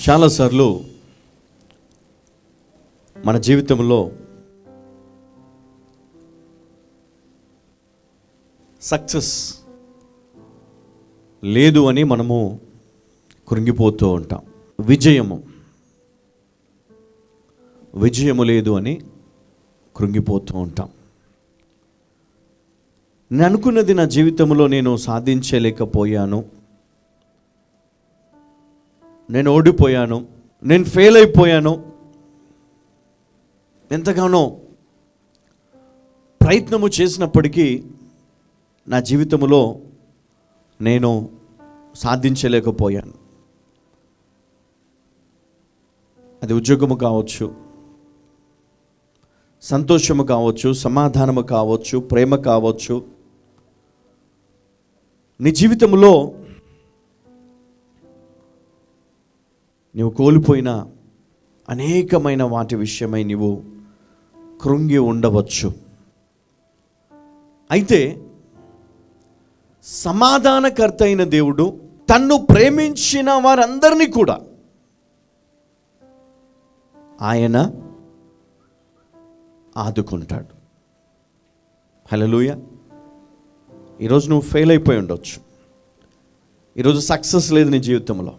చాలాసార్లు మన జీవితంలో సక్సెస్ లేదు అని మనము కృంగిపోతూ ఉంటాం. విజయము లేదు అని కృంగిపోతూ ఉంటాం. నేను అనుకున్నది నా జీవితంలో నేను సాధించలేకపోయాను, నేను ఓడిపోయాను, నేను ఫెయిల్ అయిపోయాను, ఎంతగానో ప్రయత్నము చేసినప్పటికీ నా జీవితంలో నేను సాధించలేకపోయాను. అది ఉద్యోగము కావచ్చు, సంతోషము కావచ్చు, సమాధానము కావచ్చు, ప్రేమ కావచ్చు. నీ జీవితంలో నీవు కోల్పోయిన అనేకమైన వాటి విషయమై నీవు కృంగి ఉండవచ్చు. అయితే సమాధానకర్త అయిన దేవుడు తన్ను ప్రేమించిన వారందరినీ కూడా ఆయన ఆదుకుంటాడు. హల్లెలూయా. ఈరోజు నువ్వు ఫెయిల్ అయిపోయి ఉండొచ్చు, ఈరోజు సక్సెస్ లేదు నీ జీవితంలో,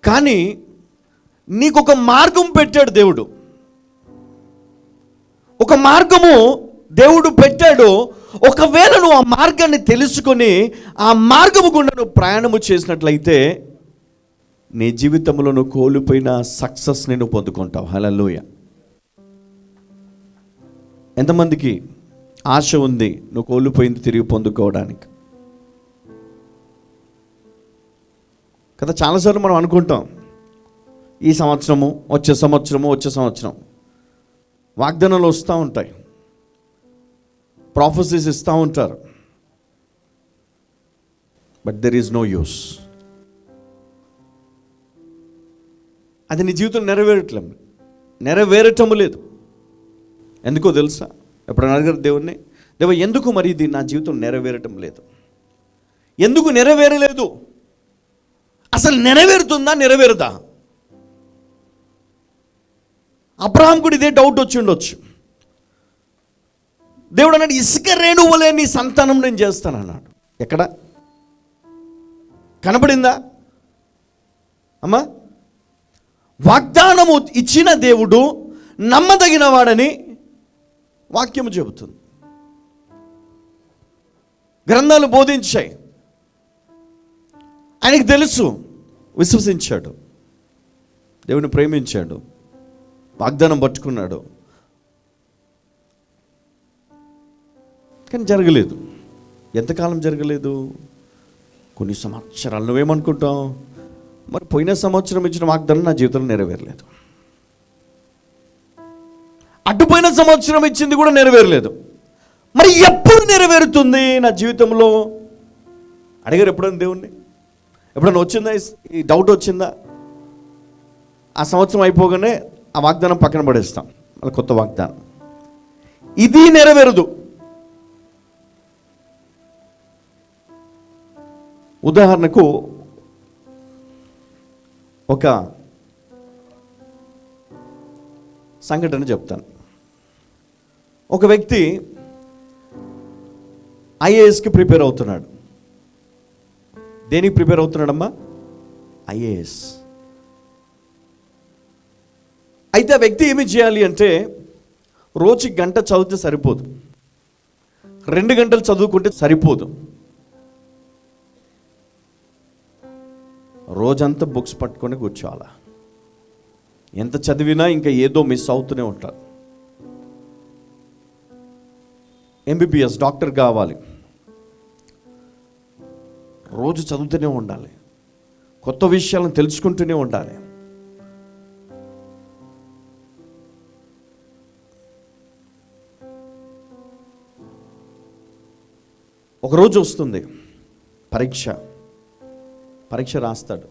కానీ నీకు ఒక మార్గం పెట్టాడు దేవుడు. ఒక మార్గము దేవుడు పెట్టాడు. ఒకవేళ నువ్వు ఆ మార్గాన్ని తెలుసుకొని ఆ మార్గము గుండా నువ్వు ప్రయాణము చేసినట్లయితే నీ జీవితంలో నువ్వు కోల్పోయిన సక్సెస్ని నువ్వు పొందుకుంటావు. హల్లెలూయా. ఎంతమందికి ఆశ ఉంది నువ్వు కోల్పోయింది తిరిగి పొందుకోవడానికి? కదా, చాలాసార్లు మనం అనుకుంటాం ఈ సంవత్సరము వచ్చే సంవత్సరం వాగ్దానాలు వస్తూ ఉంటాయి, ప్రాఫెసీస్ ఇస్తూ ఉంటారు, but there is no use. అది నీ జీవితం నెరవేరటం లేదు. ఎందుకో తెలుసా? ఎప్పుడైనా అడిగారు దేవుణ్ణి, దేవ ఎందుకు మరి ఇది నా జీవితం నెరవేరటం లేదు, ఎందుకు నెరవేరలేదు, అసలు నెరవేరుతుందా నెరవేరుదా? అబ్రహాం కూడా ఇదే డౌట్ వచ్చి ఉండొచ్చు. దేవుడు అన్నాడు, ఇసుక రేణువులే నీ సంతానం నేను చేస్తాను అన్నాడు. ఎక్కడ కనబడిందా అమ్మా? వాగ్దానము ఇచ్చిన దేవుడు నమ్మదగిన వాడని వాక్యము చెబుతుంది, గ్రంథాలు బోధించాయి. ఆయనకు తెలుసు, విశ్వసించాడు, దేవుని ప్రేమించాడు, వాగ్దానం పట్టుకున్నాడు, కానీ జరగలేదు. ఎంతకాలం జరగలేదు? కొన్ని సంవత్సరాలు. నువ్వేమనుకుంటావు? మరి పోయిన సంవత్సరం ఇచ్చిన వాగ్దానం నా జీవితంలో నెరవేరలేదు, అడ్డుపోయిన సంవత్సరం ఇచ్చింది కూడా నెరవేరలేదు, మరి ఎప్పుడు నెరవేరుతుంది నా జీవితంలో? అడిగారు ఎప్పుడైనా దేవుణ్ణి? ఎప్పుడైనా వచ్చిందా ఈ డౌట్ వచ్చిందా? ఆ సంవత్సరం అయిపోగానే ఆ వాగ్దానం పక్కన పడేస్తాం, మళ్ళీ కొత్త వాగ్దానం. ఇది నెరవేరదు. ఉదాహరణకు ఒక సంఘటన చెప్తాను. ఒక వ్యక్తి ఐఏఎస్కి ప్రిపేర్ అవుతున్నాడు. దేనికి ప్రిపేర్ అవుతున్నాడమ్మా? ఐఏఎస్. అయితే ఆ వ్యక్తి ఏమి చేయాలి అంటే, రోజుకి గంట చదివితే సరిపోదు, 2 గంటలు చదువుకుంటే సరిపోదు, రోజంతా బుక్స్ పట్టుకొని కూర్చోవాలా. ఎంత చదివినా ఇంకా ఏదో మిస్ అవుతూనే ఉంటారు. ఎంబీబీఎస్ డాక్టర్ కావాలి, రోజు చదువుతూనే ఉండాలి, కొత్త విషయాలను తెలుసుకుంటూనే ఉండాలి. ఒకరోజు వస్తుంది పరీక్ష రాస్తాడు.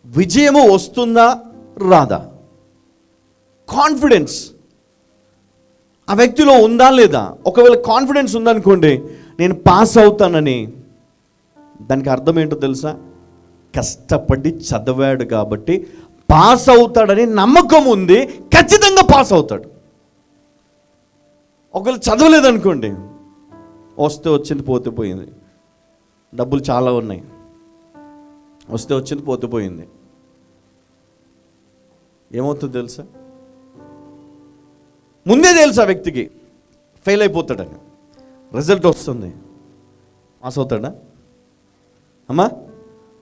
విజయము వస్తుందా రాదా? కాన్ఫిడెన్స్ ఆ వ్యక్తిలో ఉందా లేదా? ఒకవేళ కాన్ఫిడెన్స్ ఉందనుకోండి, నేను పాస్ అవుతానని దానికి అర్థం ఏంటో తెలుసా? కష్టపడి చదివాడు కాబట్టి పాస్ అవుతాడని నమ్మకం ఉంది, ఖచ్చితంగా పాస్ అవుతాడు. ఒకవేళ చదవలేదనుకోండి, వస్తే వచ్చింది పోతే పోయింది, డబ్బులు చాలా ఉన్నాయి, వస్తే వచ్చింది పోతే పోయింది, ఏమవుతుందో తెలుసా? ముందే తెలుసు ఆ వ్యక్తికి ఫెయిల్ అయిపోతాడని. రిజల్ట్ వస్తుంది, పాస్ అవుతాడా అమ్మా?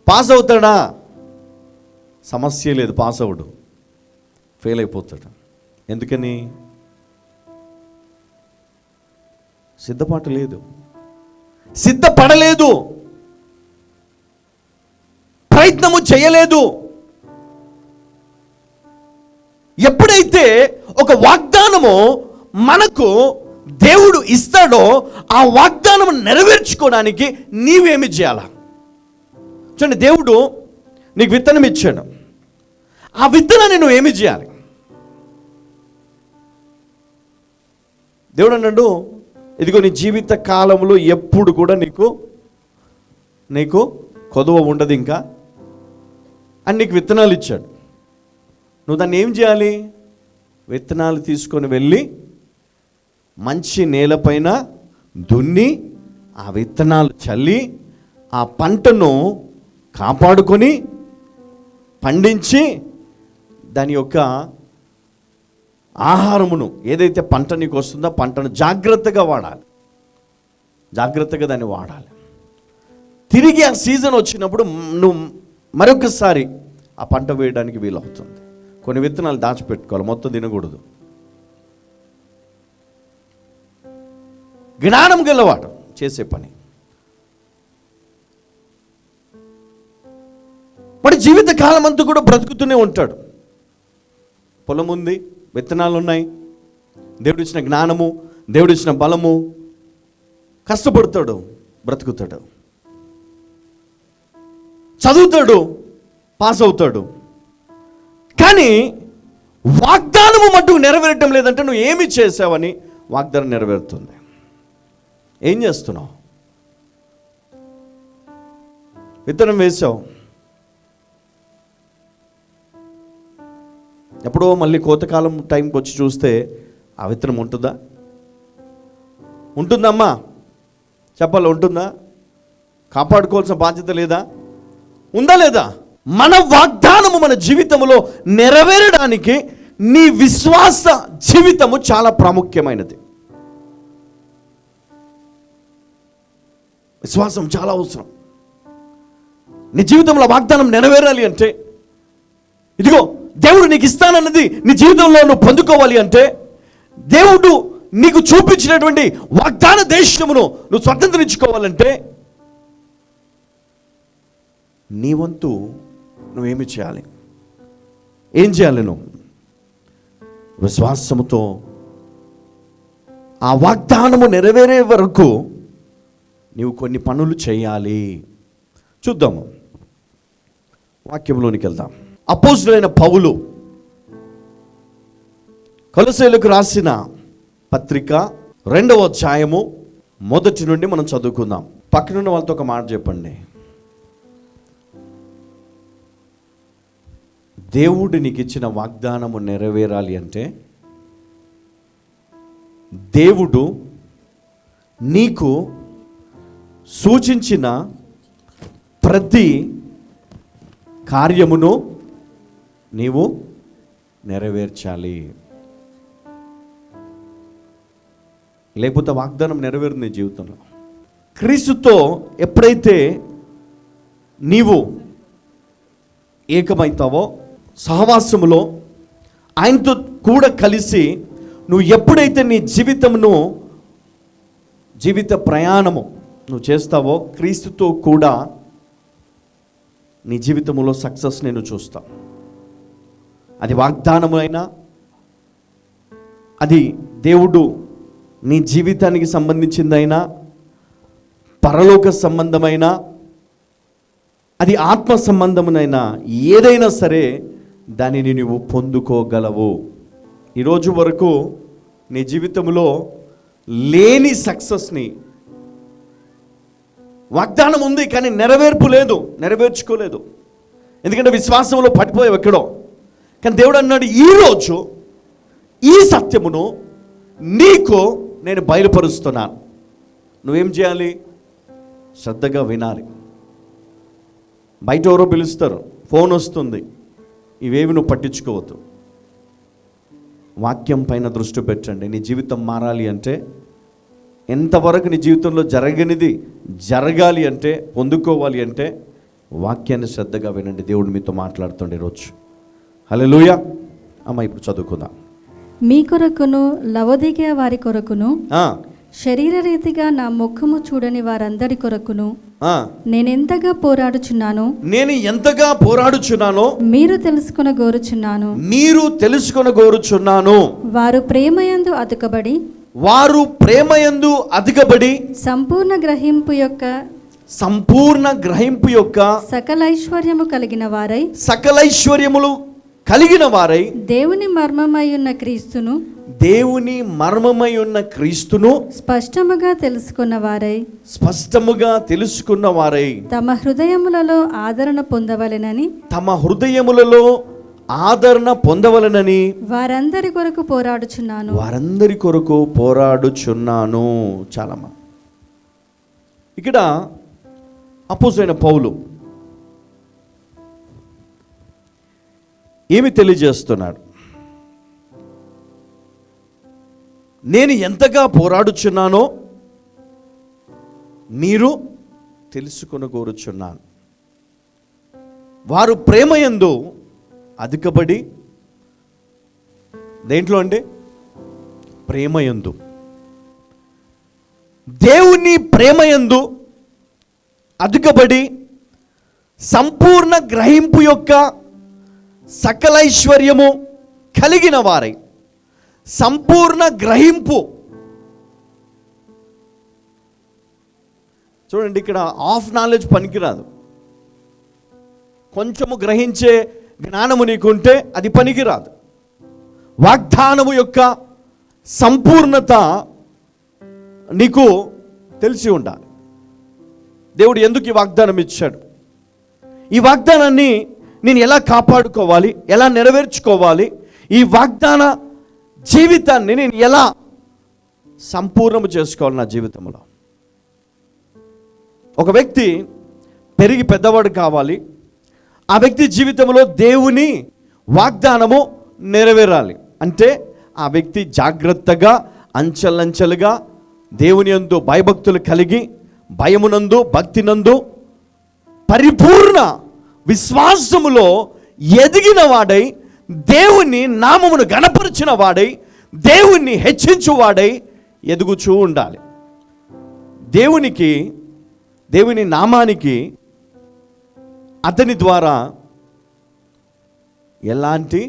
పాస్ అవుతాడా? సమస్య లేదు, పాస్ అవడు, ఫెయిల్ అయిపోతాడు. ఎందుకని? సిద్ధపాటు లేదు, సిద్ధపడలేదు, ప్రయత్నము చేయలేదు. ఎప్పుడైతే ఒక వాగ్దానము మనకు దేవుడు ఇస్తాడో ఆ వాగ్దానం నెరవేర్చుకోవడానికి నీవేమి చేయాలా? చూడండి, దేవుడు నీకు విత్తనం ఇచ్చాడు, ఆ విత్తనాన్ని నువ్వు ఏమి చేయాలి? దేవుడు అన్నాడు, ఇదిగో నీ జీవిత కాలంలో ఎప్పుడు కూడా నీకు కొదువ ఉండదు ఇంకా అని నీకు విత్తనాలు ఇచ్చాడు. నువ్వు దాన్ని ఏం చేయాలి? విత్తనాలు తీసుకొని వెళ్ళి మంచి నేలపైన దున్ని ఆ విత్తనాలు చల్లి ఆ పంటను కాపాడుకొని పండించి దాని యొక్క ఆహారమును, ఏదైతే పంట నీకు వస్తుందో పంటను జాగ్రత్తగా వాడాలి, జాగ్రత్తగా దాన్ని వాడాలి. తిరిగి ఆ సీజన్ వచ్చినప్పుడు నువ్వు మరొకసారి ఆ పంట వేయడానికి వీలవుతుంది. కొన్ని విత్తనాలు దాచిపెట్టుకోవాలి, మొత్తం తినకూడదు. జ్ఞానం గలవాడు చేసే పని. వాడి జీవిత కాలం అంతా కూడా బ్రతుకుతూనే ఉంటాడు. పొలం ఉంది, విత్తనాలు ఉన్నాయి, దేవుడిచ్చిన జ్ఞానము, దేవుడిచ్చిన బలము, కష్టపడతాడు, బ్రతుకుతాడు, చదువుతాడు, పాస్ అవుతాడు. కానీ వాగ్దానము మట్టుకు నెరవేరటం లేదంటే నువ్వు ఏమి చేసావని వాగ్దానం నెరవేరుతుంది. ఏం చేస్తున్నావు? విత్తనం వేసావు, ఎప్పుడో మళ్ళీ కోతకాలం టైంకి వచ్చి చూస్తే ఆ విత్తనం ఉంటుందా? ఉంటుందమ్మా చెప్పాలి, ఉంటుందా? కాపాడుకోవాల్సిన బాధ్యత లేదా? ఉందా లేదా? మన వాగ్దానము మన జీవితంలో నెరవేరడానికి నీ విశ్వాస జీవితము చాలా ప్రాముఖ్యమైనది. విశ్వాసం చాలా అవసరం. నీ జీవితంలో వాగ్దానం నెరవేరాలి అంటే, ఇదిగో దేవుడు నీకు ఇస్తానన్నది నీ జీవితంలో నువ్వు పొందుకోవాలి అంటే, దేవుడు నీకు చూపించినటువంటి వాగ్దాన దేశమును నువ్వు స్వతంత్రించుకోవాలంటే, నీ వంతు నువ్వేమి చేయాలి? ఏం చేయాలి? నువ్వు విశ్వాసముతో ఆ వాగ్దానము నెరవేరే వరకు నీవు కొన్ని పనులు చేయాలి. చూద్దాము, వాక్యంలోనికి వెళ్దాం. అపోస్తలుడైన పౌలు కొలొస్సీయులకు రాసిన పత్రిక 2వ అధ్యాయము 1 నుండి మనం చదువుకుందాం. పక్కనున్న వాళ్ళతో ఒక మాట చెప్పండి. దేవుడు నీకు ఇచ్చిన వాగ్దానము నెరవేరాలి అంటే, దేవుడు నీకు సూచించిన ప్రతి కార్యమును నీవు నెరవేర్చాలి. లేకపోతే వాగ్దానం నెరవేరు నీ జీవితంలో. క్రీస్తుతో ఎప్పుడైతే నీవు ఏకమవుతావో, సహవాసములో ఆయనతో కూడా కలిసి నువ్వు ఎప్పుడైతే నీ జీవిత ప్రయాణము నువ్వు చేస్తావో, క్రీస్తుతో కూడా నీ జీవితంలో సక్సెస్ నేను చూస్తావు. అది వాగ్దానము అయినా, అది దేవుడు నీ జీవితానికి సంబంధించిందైనా, పరలోక సంబంధమైన, అది ఆత్మ సంబంధమునైనా, ఏదైనా సరే దానిని నువ్వు పొందుకోగలవు. ఈరోజు వరకు నీ జీవితంలో లేని సక్సెస్ని వాగ్దానం ఉంది కానీ నెరవేర్పు లేదు, నెరవేర్చుకోలేదు. ఎందుకంటే విశ్వాసంలో పడిపోయావు ఎక్కడో. కానీ దేవుడు అన్నాడు, ఈరోజు ఈ సత్యమును నీకు నేను బయలుపరుస్తున్నాను. నువ్వేం చేయాలి? శ్రద్ధగా వినాలి. బయట ఎవరో పిలుస్తారు, ఫోన్ వస్తుంది, ఇవేవి నువ్వు పట్టించుకోవద్దు. వాక్యం పైన దృష్టి పెట్టండి. నీ జీవితం మారాలి అంటే, ఎంతవరకు నీ జీవితంలో జరగనిది జరగాలి అంటే, పొందుకోవాలి అంటే వాక్యాన్ని శ్రద్ధగా వినండి. దేవుడు మీతో మాట్లాడుతుండే రోజు. హల్లెలూయా. అమ్మ ఇప్పుడు చదువుకుందాం. మీ కొరకును లవొదికయ వారి కొరకును శరీర రీతిగా నా ముఖము చూడని వారందరి కొరకును నేను ఎంతగా పోరాడుచున్నానో మీరు తెలుసుకొనగోరుచున్నాను. వారు ప్రేమయందు అదుకబడి సంపూర్ణ గ్రహింపు యొక్క సకలైశ్వర్యములు కలిగిన వారై దేవుని మర్మమై ఉన్న క్రీస్తును స్పష్టముగా తెలుసుకున్న వారై తమ హృదయములలో ఆదరణ పొందవలెనని వారందరి కొరకు పోరాడుచున్నాను. చాలమ్మా. ఇక్కడ అపోస్తలుడైన పౌలు ఏమి తెలియజేస్తున్నాడు? నేను ఎంతగా పోరాడుచున్నానో మీరు తెలుసుకొనగోరుచున్నాను. వారు ప్రేమయందు అదుకబడి, దేంట్లో అంటే ప్రేమయందు, దేవుని ప్రేమయందు అదుకబడి సంపూర్ణ గ్రహింపు యొక్క సకలైశ్వర్యము కలిగిన వారై. సంపూర్ణ గ్రహింపు. చూడండి, ఇక్కడ హాఫ్ నాలెడ్జ్ పనికిరాదు. కొంచెము గ్రహించే జ్ఞానము నీకుంటే అది పనికిరాదు. వాగ్దానము యొక్క సంపూర్ణత నీకు తెలిసి ఉండాలి. దేవుడు ఎందుకు ఈ వాగ్దానం ఇచ్చాడు? ఈ వాగ్దానాన్ని నేను ఎలా కాపాడుకోవాలి, ఎలా నెరవేర్చుకోవాలి, ఈ వాగ్దాన జీవితాన్ని నేను ఎలా సంపూర్ణము చేసుకోవాలి నా జీవితంలో. ఒక వ్యక్తి పెరిగి పెద్దవాడు కావాలి. ఆ వ్యక్తి జీవితంలో దేవుని వాగ్దానము నెరవేరాలి అంటే ఆ వ్యక్తి జాగ్రత్తగా, అంచెలంచెలుగా దేవుని యందు భయభక్తులు కలిగి, భయమునందు భక్తినందు పరిపూర్ణ విశ్వాసములో ఎదిగిన వాడై, దేవుని నామమును గణపరిచిన వాడై, దేవుణ్ణి హెచ్చించువాడై ఎదుగుచూ ఉండాలి. దేవుని నామానికి అతని ద్వారా ఎలాంటి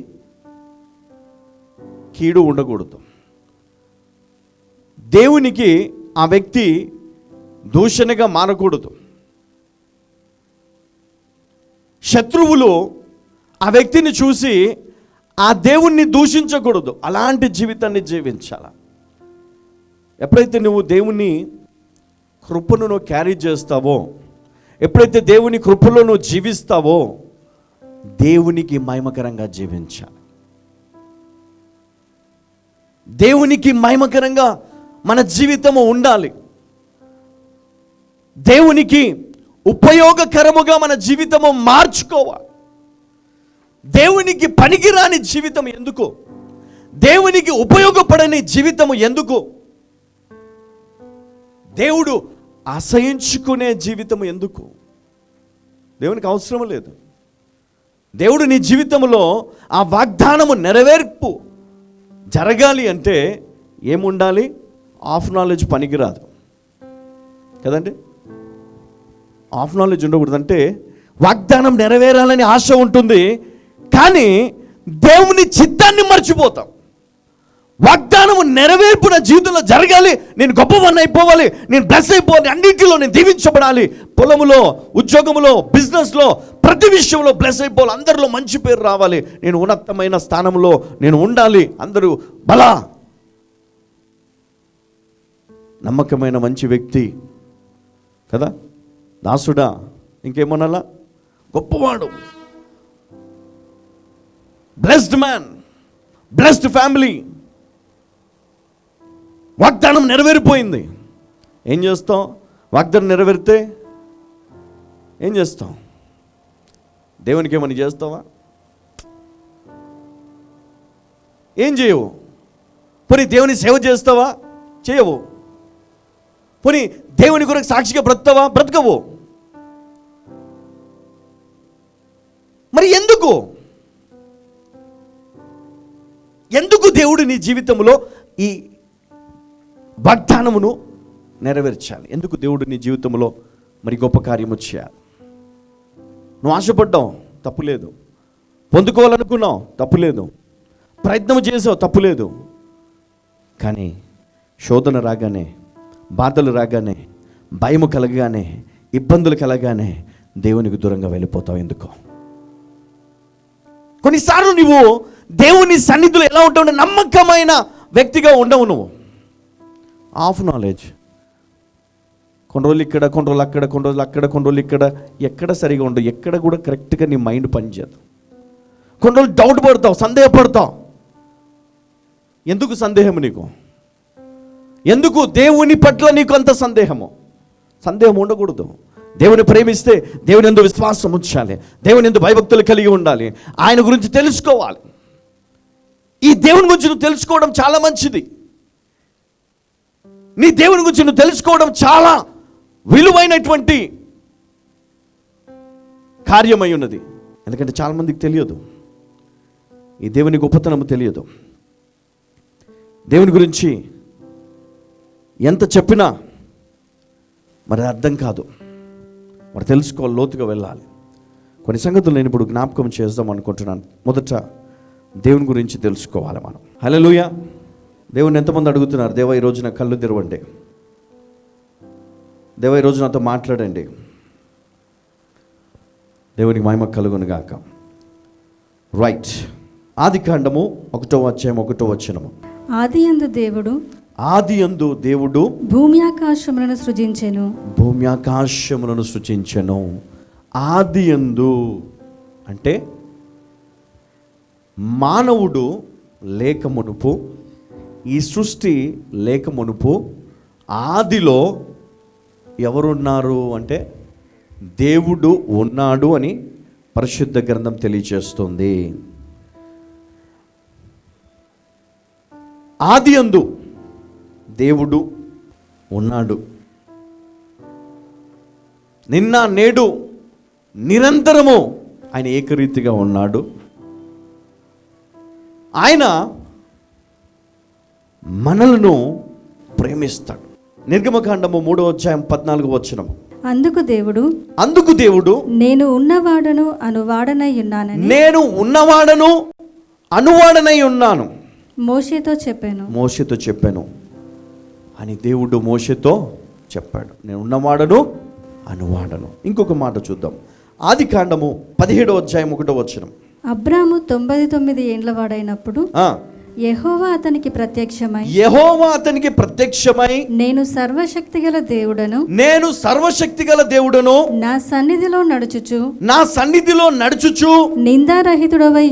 కీడు ఉండకూడదు. దేవునికి ఆ వ్యక్తి దూషణగా మారకూడదు. శత్రువులు ఆ వ్యక్తిని చూసి ఆ దేవుణ్ణి దూషించకూడదు. అలాంటి జీవితాన్ని జీవించాలి. ఎప్పుడైతే నువ్వు దేవుని కృపను నువ్వు క్యారీ చేస్తావో, ఎప్పుడైతే దేవుని కృపలో నువ్వు జీవిస్తావో, దేవునికి మహిమకరంగా జీవించాలి. దేవునికి మహిమకరంగా మన జీవితము ఉండాలి. దేవునికి ఉపయోగకరముగా మన జీవితము మార్చుకోవాలి. దేవునికి పనికిరాని జీవితం ఎందుకు? దేవునికి ఉపయోగపడని జీవితము ఎందుకు? దేవుడు అసహించుకునే జీవితము ఎందుకు? దేవునికి అవసరం లేదు. దేవుడు నీ జీవితంలో ఆ వాగ్దానము నెరవేర్పు జరగాలి అంటే ఏముండాలి? హాఫ్ నాలెడ్జ్ పనికిరాదు కదండి. హాఫ్ నాలెడ్జ్ ఉండకూడదు. అంటే వాగ్దానం నెరవేరాలని ఆశ ఉంటుంది, కానీ దేవుని చిత్తాన్ని మర్చిపోతాం. వాగ్దానము నెరవేర్పు నా జీవితంలో జరగాలి, నేను గొప్పవాడిని అయిపోవాలి, నేను బ్లెస్ అయిపోవాలి, అన్నింటిలో నేను దీవించబడాలి, పొలములో, ఉద్యోగములో, బిజినెస్లో, ప్రతి విషయంలో బ్లెస్ అయిపోవాలి, అందరిలో మంచి పేరు రావాలి, నేను ఉన్నతమైన స్థానంలో నేను ఉండాలి, అందరూ బలా నమ్మకమైన మంచి వ్యక్తి కదా, దాసుడా, ఇంకేమనాలా? గొప్పవాడు, బ్లెస్డ్ మ్యాన్, బ్లెస్డ్ ఫ్యామిలీ. వాగ్దానం నెరవేరిపోయింది. ఏం చేస్తాం? వాగ్దానం నెరవేరితే ఏం చేస్తాం? దేవునికి ఏమని చేస్తావా? ఏం చేయవు. పోనీ దేవుని సేవ చేస్తావా? చేయవు. పోనీ దేవుని కొరకు సాక్షిగా బ్రతుకుతావా? బ్రతకవు. మరి ఎందుకు దేవుడు నీ జీవితంలో ఈ వాగ్దానమును నెరవేర్చాలి? ఎందుకు దేవుడు నీ జీవితంలో మరి గొప్ప కార్యము చేయాలి? నువ్వు ఆశపడ్డావు, తప్పులేదు. పొందుకోవాలనుకున్నావు, తప్పులేదు. ప్రయత్నం చేసావు, తప్పులేదు. కానీ శోధన రాగానే, బాధలు రాగానే, భయము కలగగానే, ఇబ్బందులు కలగానే దేవునికి దూరంగా వెళ్ళిపోతావు. ఎందుకో? కొన్నిసార్లు నువ్వు దేవుని సన్నిధిలో ఎలా ఉంటావు? నమ్మకమైన వ్యక్తిగా ఉండవు. నువ్వు హాఫ్ నాలెడ్జ్, కొన్ని రోజులు ఇక్కడ, కొన్ని రోజులు అక్కడ, కొన్ని రోజులు అక్కడ, కొన్ని రోజులు ఇక్కడ, ఎక్కడ సరిగా ఉండవు. ఎక్కడ కూడా కరెక్ట్గా నీ మైండ్ పనిచేయదు. కొన్ని రోజులు డౌట్ పడతావు, సందేహపడతావు. ఎందుకు సందేహం నీకు? ఎందుకు దేవుని పట్ల నీకు అంత సందేహము? సందేహం ఉండకూడదు. దేవుని ప్రేమిస్తే దేవుని యందు విశ్వాసం ఉంచాలి, దేవుని యందు భయభక్తులు కలిగి ఉండాలి, ఆయన గురించి తెలుసుకోవాలి. ఈ దేవుని గురించి నువ్వు తెలుసుకోవడం చాలా మంచిది. నీ దేవుని గురించి నువ్వు తెలుసుకోవడం చాలా విలువైనటువంటి కార్యమై ఉన్నది. ఎందుకంటే చాలామందికి తెలియదు, ఈ దేవుని గొప్పతనము తెలియదు. దేవుని గురించి ఎంత చెప్పినా మరి అర్థం కాదు. మరి తెలుసుకోవాలి, లోతుగా వెళ్ళాలి. కొన్ని సంగతులు నేను ఇప్పుడు జ్ఞాపకం చేద్దాం అనుకుంటున్నాను. మొదట దేవుని గురించి తెలుసుకోవాలి మనం. హల్లెలూయా. దేవుని ఎంతమంది అడుగుతున్నారు, దేవా ఈరోజు నా కళ్ళు తెరవండి, దేవా ఈరోజు నాతో మాట్లాడండి. దేవునికి మహిమ కలుగును గాక. రైట్. ఆదికాండము 1వ అధ్యాయం 1వ వచనము. ఆది యందు దేవుడు భూమి ఆకాశములను సృజించెను. భూమి ఆకాశములను సృజించెను. ఆది యందు అంటే మానవుడు లేక మునుపు, ఈ సృష్టి లేక మునుపు ఆదిలో ఎవరున్నారు అంటే దేవుడు ఉన్నాడు అని పరిశుద్ధ గ్రంథం తెలియజేస్తుంది. ఆది యందు దేవుడు ఉన్నాడు. నిన్న నేడు నిరంతరము ఆయన ఏకరీతిగా ఉన్నాడు. ఆయన మనలను ప్రేమిస్తాడు. నిర్గమకాండము 3వ అధ్యాయం 14వ వచనం. అందుకు దేవుడు నేను ఉన్నవాడను అనువాడనై ఉన్నాను మోషేతో చెప్పాను అని దేవుడు మోషేతో చెప్పాడు. నేను ఉన్నవాడను అనువాడను. ఇంకొక మాట చూద్దాం. ఆదికాండము 17వ అధ్యాయం 1వ వచనం. అబ్రాము 99 ఏండ్ల వాడైనప్పుడు యెహోవా అతనికి ప్రత్యక్షమై నేను సర్వశక్తిగల దేవుడను నా సన్నిధిలో నడుచుచు నిందారహితుడవై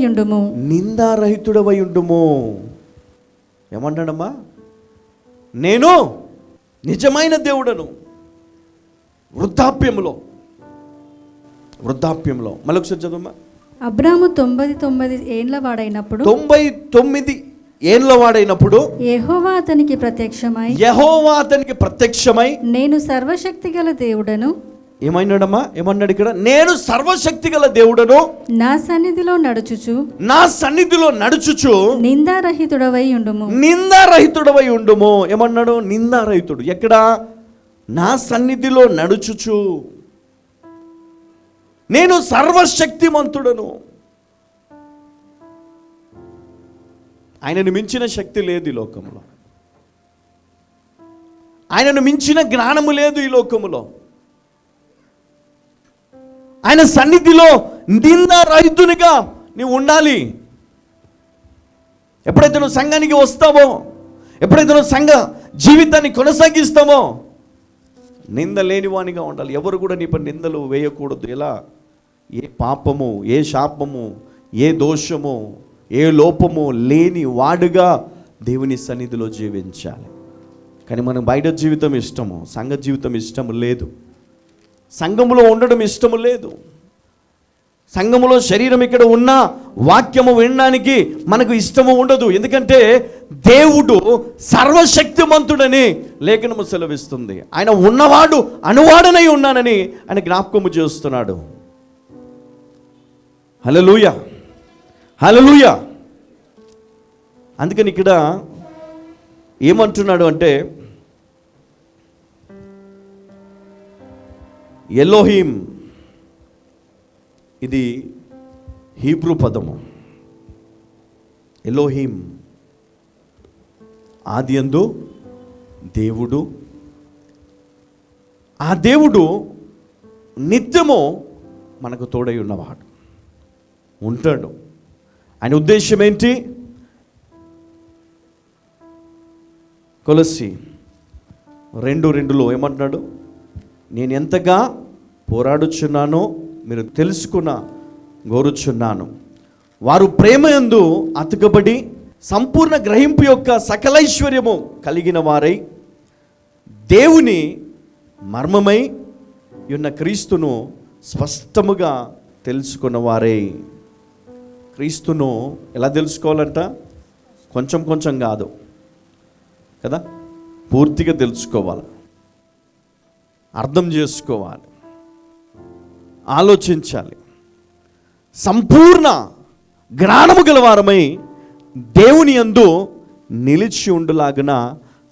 ఉండుము. ఏమంటాడమ్మా? నేను నిజమైన దేవుడను. వృద్ధాప్యంలో మళ్ళొకసారి చదువమ్మా. అబ్రాము 99 ఏండ్ల వాడైనప్పుడు 99 ఏండ్ల వాడైనప్పుడు యెహోవా అతనికి ప్రత్యక్షమై నేను సర్వశక్తిగల దేవుడను. ఏమైనాడమ్మా? ఏమన్నాడు ఇక్కడ? నేను సర్వశక్తిగల దేవుడను నా సన్నిధిలో నడుచుచు నిందారహితుడవై ఉండుము. ఏమన్నాడు? నిందారహితుడు. ఎక్కడ? నా సన్నిధిలో నడుచుచు. నేను సర్వశక్తిమంతుడను. ఆయనను మించిన శక్తి లేదు ఈ లోకంలో. ఆయనను మించిన జ్ఞానము లేదు ఈ లోకములో. ఆయన సన్నిధిలో నిందారహితునిగా నీవు ఉండాలి. ఎప్పుడైతే నువ్వు సంఘానికి వస్తావో, ఎప్పుడైతే నువ్వు సంఘ జీవితాన్ని కొనసాగిస్తావో, నింద లేనివానిగా ఉండాలి. ఎవరు కూడా నీపై నిందలు వేయకూడదు. ఎలా? ఏ పాపము, ఏ శాపము, ఏ దోషము, ఏ లోపము లేని వాడుగా దేవుని సన్నిధిలో జీవించాలి. కానీ మనకు బయట జీవితం ఇష్టము, సంఘ జీవితం ఇష్టము లేదు. సంఘములో ఉండడం ఇష్టము లేదు. సంఘములో శరీరం ఇక్కడ ఉన్న వాక్యము వినడానికి మనకు ఇష్టము ఉండదు. ఎందుకంటే దేవుడు సర్వశక్తిమంతుడని లేఖనము సెలవిస్తుంది. ఆయన ఉన్నవాడు అనువాడనై ఉన్నానని ఆయన జ్ఞాపకము చేస్తున్నాడు. హల్లెలూయా, హల్లెలూయా. అందుకని ఇక్కడ ఏమంటున్నాడు అంటే, ఎలోహిం, ఇది హీబ్రూ పదము. ఎలోహిం ఆదియందు దేవుడు. ఆ దేవుడు నిత్యము మనకు తోడై ఉన్నవాడు, ఉంటాడు. ఆయన ఉద్దేశం ఏంటి? కొలస్సి 2:2 ఏమంటున్నాడు? నేను ఎంతగా పోరాడుచున్నానో మీరు గోరుచున్నాను. వారు ప్రేమయందు అతుకబడి సంపూర్ణ గ్రహింపు యొక్క సకలైశ్వర్యము కలిగిన వారై దేవుని మర్మమై ఉన్న క్రీస్తును స్పష్టముగా తెలుసుకున్న వారే. క్రీస్తును ఎలా తెలుసుకోవాలంట? కొంచెం కొంచెం కాదు కదా, పూర్తిగా తెలుసుకోవాలి, అర్థం చేసుకోవాలి, ఆలోచించాలి. సంపూర్ణ జ్ఞానము గలవారమై దేవుని యందు నిలిచి ఉండులాగున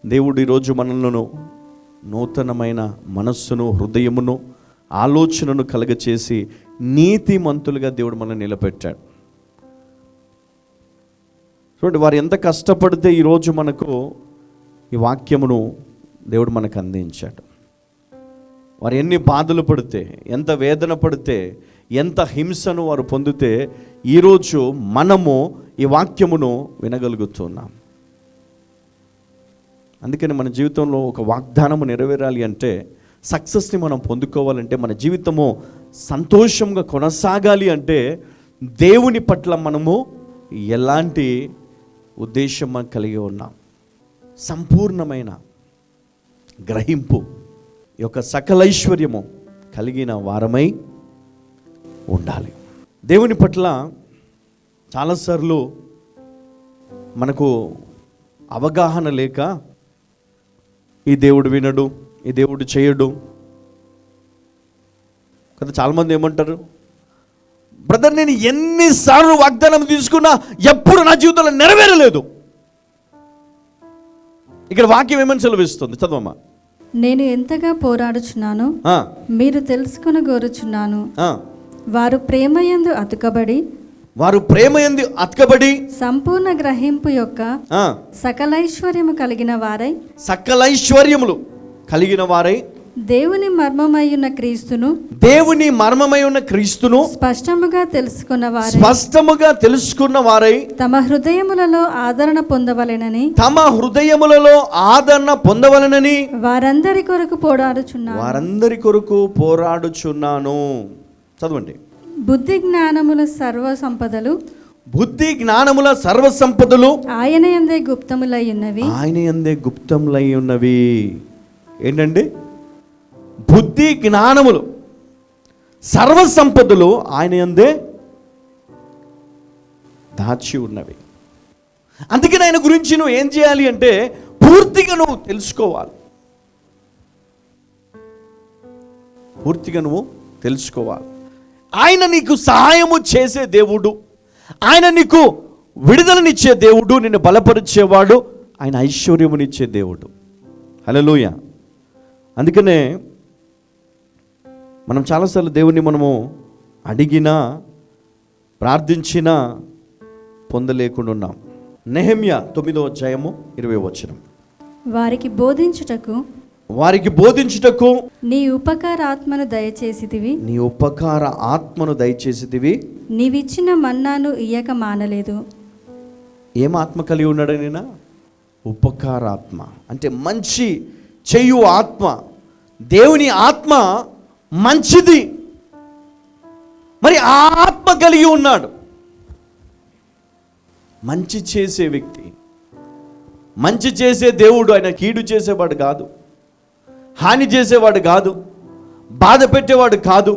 దేవుడు ఈరోజు మనలను నూతనమైన మనస్సును, హృదయమును, ఆలోచనను కలగచేసి నీతిమంతులుగా దేవుడు మనల్ని నిలబెట్టాడు. చూడండి, వారు ఎంత కష్టపడితే ఈరోజు మనకు ఈ వాక్యమును దేవుడు మనకు అందించాడు. వారు ఎన్ని బాధలు పడితే, ఎంత వేదన పడితే, ఎంత హింసను వారు పొందితే ఈరోజు మనము ఈ వాక్యమును వినగలుగుతున్నాం. అందుకని మన జీవితంలో ఒక వాగ్దానము నెరవేరాలి అంటే, సక్సెస్ని మనం పొందుకోవాలంటే, మన జీవితము సంతోషంగా కొనసాగాలి అంటే దేవుని పట్ల మనము ఎలాంటి ఉద్దేశం కలిగి ఉన్నాం? సంపూర్ణమైన గ్రహింపు యొక్క సకలైశ్వర్యము కలిగిన వారమై ఉండాలి. దేవుని పట్ల చాలాసార్లు మనకు అవగాహన లేక ఈ దేవుడు వినడు, ఈ దేవుడు చేయడు కదా. చాలామంది ఏమంటారు, బ్రదర్ నేను ఎన్నిసార్లు వాగ్దానం తీసుకున్నా ఎప్పుడు నా జీవితంలో నెరవేరలేదు. ఇక్కడ వాక్యం ఏమని సెలవిస్తుంది? చదవమ్మా. నేను ఎంతగా పోరాడుచున్నాను మీరు తెలుసుకుని గోరుచున్నాను. వారు ప్రేమయందు అతుకబడి సంపూర్ణ గ్రహింపు యొక్క సకలైశ్వర్యము కలిగిన వారై దేవుని మర్మమయ్యున్న క్రీస్తును స్పష్టముగా తెలుసుకున్న వారై తమ హృదయములలో ఆదరణ పొందవలెనని వారందరి కొరకు పోరాడుచున్నాను. చదవండి. బుద్ధి జ్ఞానముల సర్వ సంపదలు ఆయన యందే గుప్తములై ఉన్నవి. ఏంటండి? బుద్ధి జ్ఞానములు సర్వ సంపదలు ఆయన యందే దాచి ఉన్నవి. అందుకని ఆయన గురించి నువ్వు ఏం చేయాలి అంటే పూర్తిగా నువ్వు తెలుసుకోవాలి. ఆయన నీకు సహాయము చేసే దేవుడు, ఆయన నీకు విడుదలనిచ్చే దేవుడు, నిన్ను బలపరిచేవాడు, ఆయన ఐశ్వర్యమునిచ్చే దేవుడు. హల్లెలూయా. అందుకనే మనం చాలాసార్లు దేవుణ్ణి మనము అడిగినా ప్రార్థించినా పొందలేకుండా ఉన్నాం. నెహెమ్యా 9వ అధ్యాయము 20వ వచనం. వారికి బోధించుటకు నీ ఉపకార ఆత్మను దయచేసితివి. నీవిచ్చిన మన్నాను ఇయ్యక మానలేదు. ఏం ఆత్మ కలిగి ఉన్నాడనైనా? ఉపకారాత్మ అంటే మంచి చేయు ఆత్మ, దేవుని ఆత్మ మంచిది. మరి ఆ ఆత్మ కలిగి ఉన్నాడు. మంచి చేసే వ్యక్తి, మంచి చేసే దేవుడు. ఆయన కీడు చేసేవాడు కాదు, హాని చేసేవాడు కాదు, బాధ పెట్టేవాడు కాదు,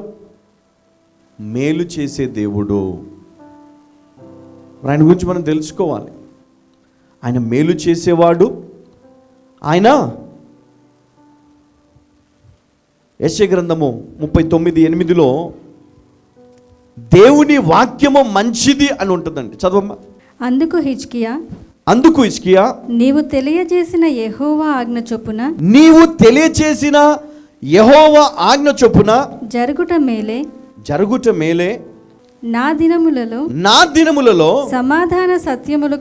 మేలు చేసే దేవుడు. ఆయన గురించి మనం తెలుసుకోవాలి. ఆయన మేలు చేసేవాడు. ఆయన యెషయా గ్రంథము 39:8 దేవుని వాక్యము మంచిది అని ఉంటుందండి. చదవమ్మా. అందుకు హిజ్కియా, నీవు తెలియజేసిన యెహోవా ఆజ్ఞ చొప్పున జరుగుట మేలే, నా దినములలో సమాధాన సత్యములు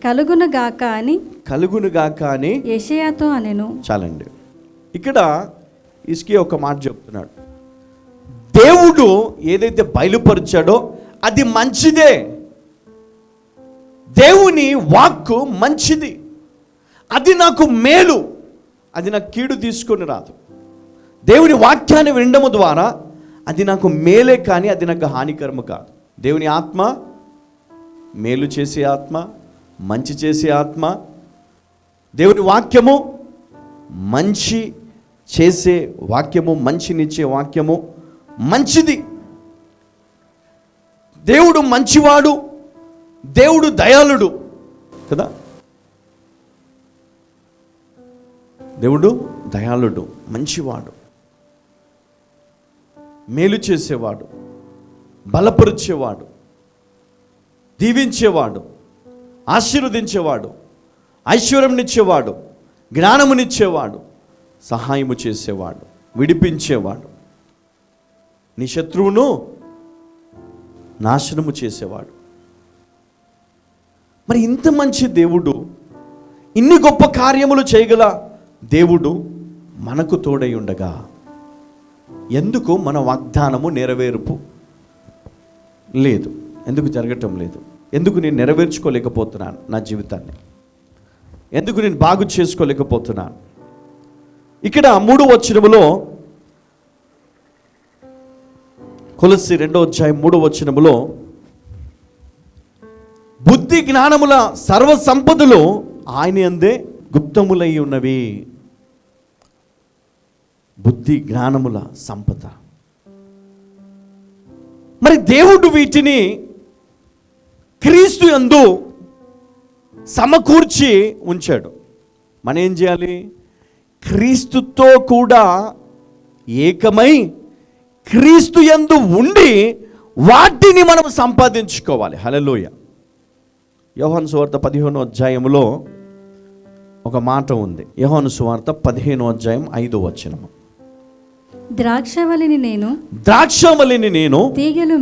కలుగునుగాక అని యెషయాతో అనెను. చాలండి. ఇక్కడ హిజ్కియా ఒక మాట చెప్తున్నాడు. దేవుడు ఏదైతే బయలుపరిచాడో అది మంచిదే. దేవుని వాక్కు మంచిది, అది నాకు మేలు, అది నాకు కీడు తీసుకొని రాదు. దేవుని వాక్యాన్ని వినడము ద్వారా అది నాకు మేలే, కానీ అది నాకు హానికరము కాదు. దేవుని ఆత్మ మేలు చేసే ఆత్మ, మంచి చేసే ఆత్మ. దేవుని వాక్యము మంచి చేసే వాక్యము, మంచినిచ్చే వాక్యము మంచిది. దేవుడు మంచివాడు, దేవుడు దయాళుడు కదా. దేవుడు దయాళుడు, మంచివాడు, మేలు చేసేవాడు, బలపరిచేవాడు, దీవించేవాడు, ఆశీర్వదించేవాడు, ఐశ్వర్యంనిచ్చేవాడు, జ్ఞానమునిచ్చేవాడు, సహాయము చేసేవాడు, విడిపించేవాడు, నీ శత్రువును నాశనము చేసేవాడు. మరి ఇంత మంచి దేవుడు, ఇన్ని గొప్ప కార్యములు చేయగల దేవుడు మనకు తోడై ఉండగా ఎందుకు మన వాగ్దానము నెరవేర్పు లేదు? ఎందుకు జరగటం లేదు? ఎందుకు నేను నెరవేర్చుకోలేకపోతున్నాను నా జీవితాన్ని? ఎందుకు నేను బాగు చేసుకోలేకపోతున్నాను? ఇక్కడ 3వ వచనములో, కొలస్సీ 2వ అధ్యాయం 3వ వచనములో, బుద్ధి జ్ఞానముల సర్వ సంపదలు ఆయన యందే గుప్తములై ఉన్నవి. బుద్ధి జ్ఞానముల సంపద. మరి దేవుడు వీటిని క్రీస్తు యందు సమకూర్చి ఉంచాడు. మనం ఏం చేయాలి? క్రీస్తుతో కూడా ఏకమై క్రీస్తు యందు ఉండి వాటిని మనం సంపాదించుకోవాలి. హల్లెలూయ. యోహాను సువార్త 15వ అధ్యాయములో ఒక మాట ఉంది. యోహాను సువార్త 15వ అధ్యాయం 5వ వచనము. ద్రాక్షవల్లిని నేను, తీగలు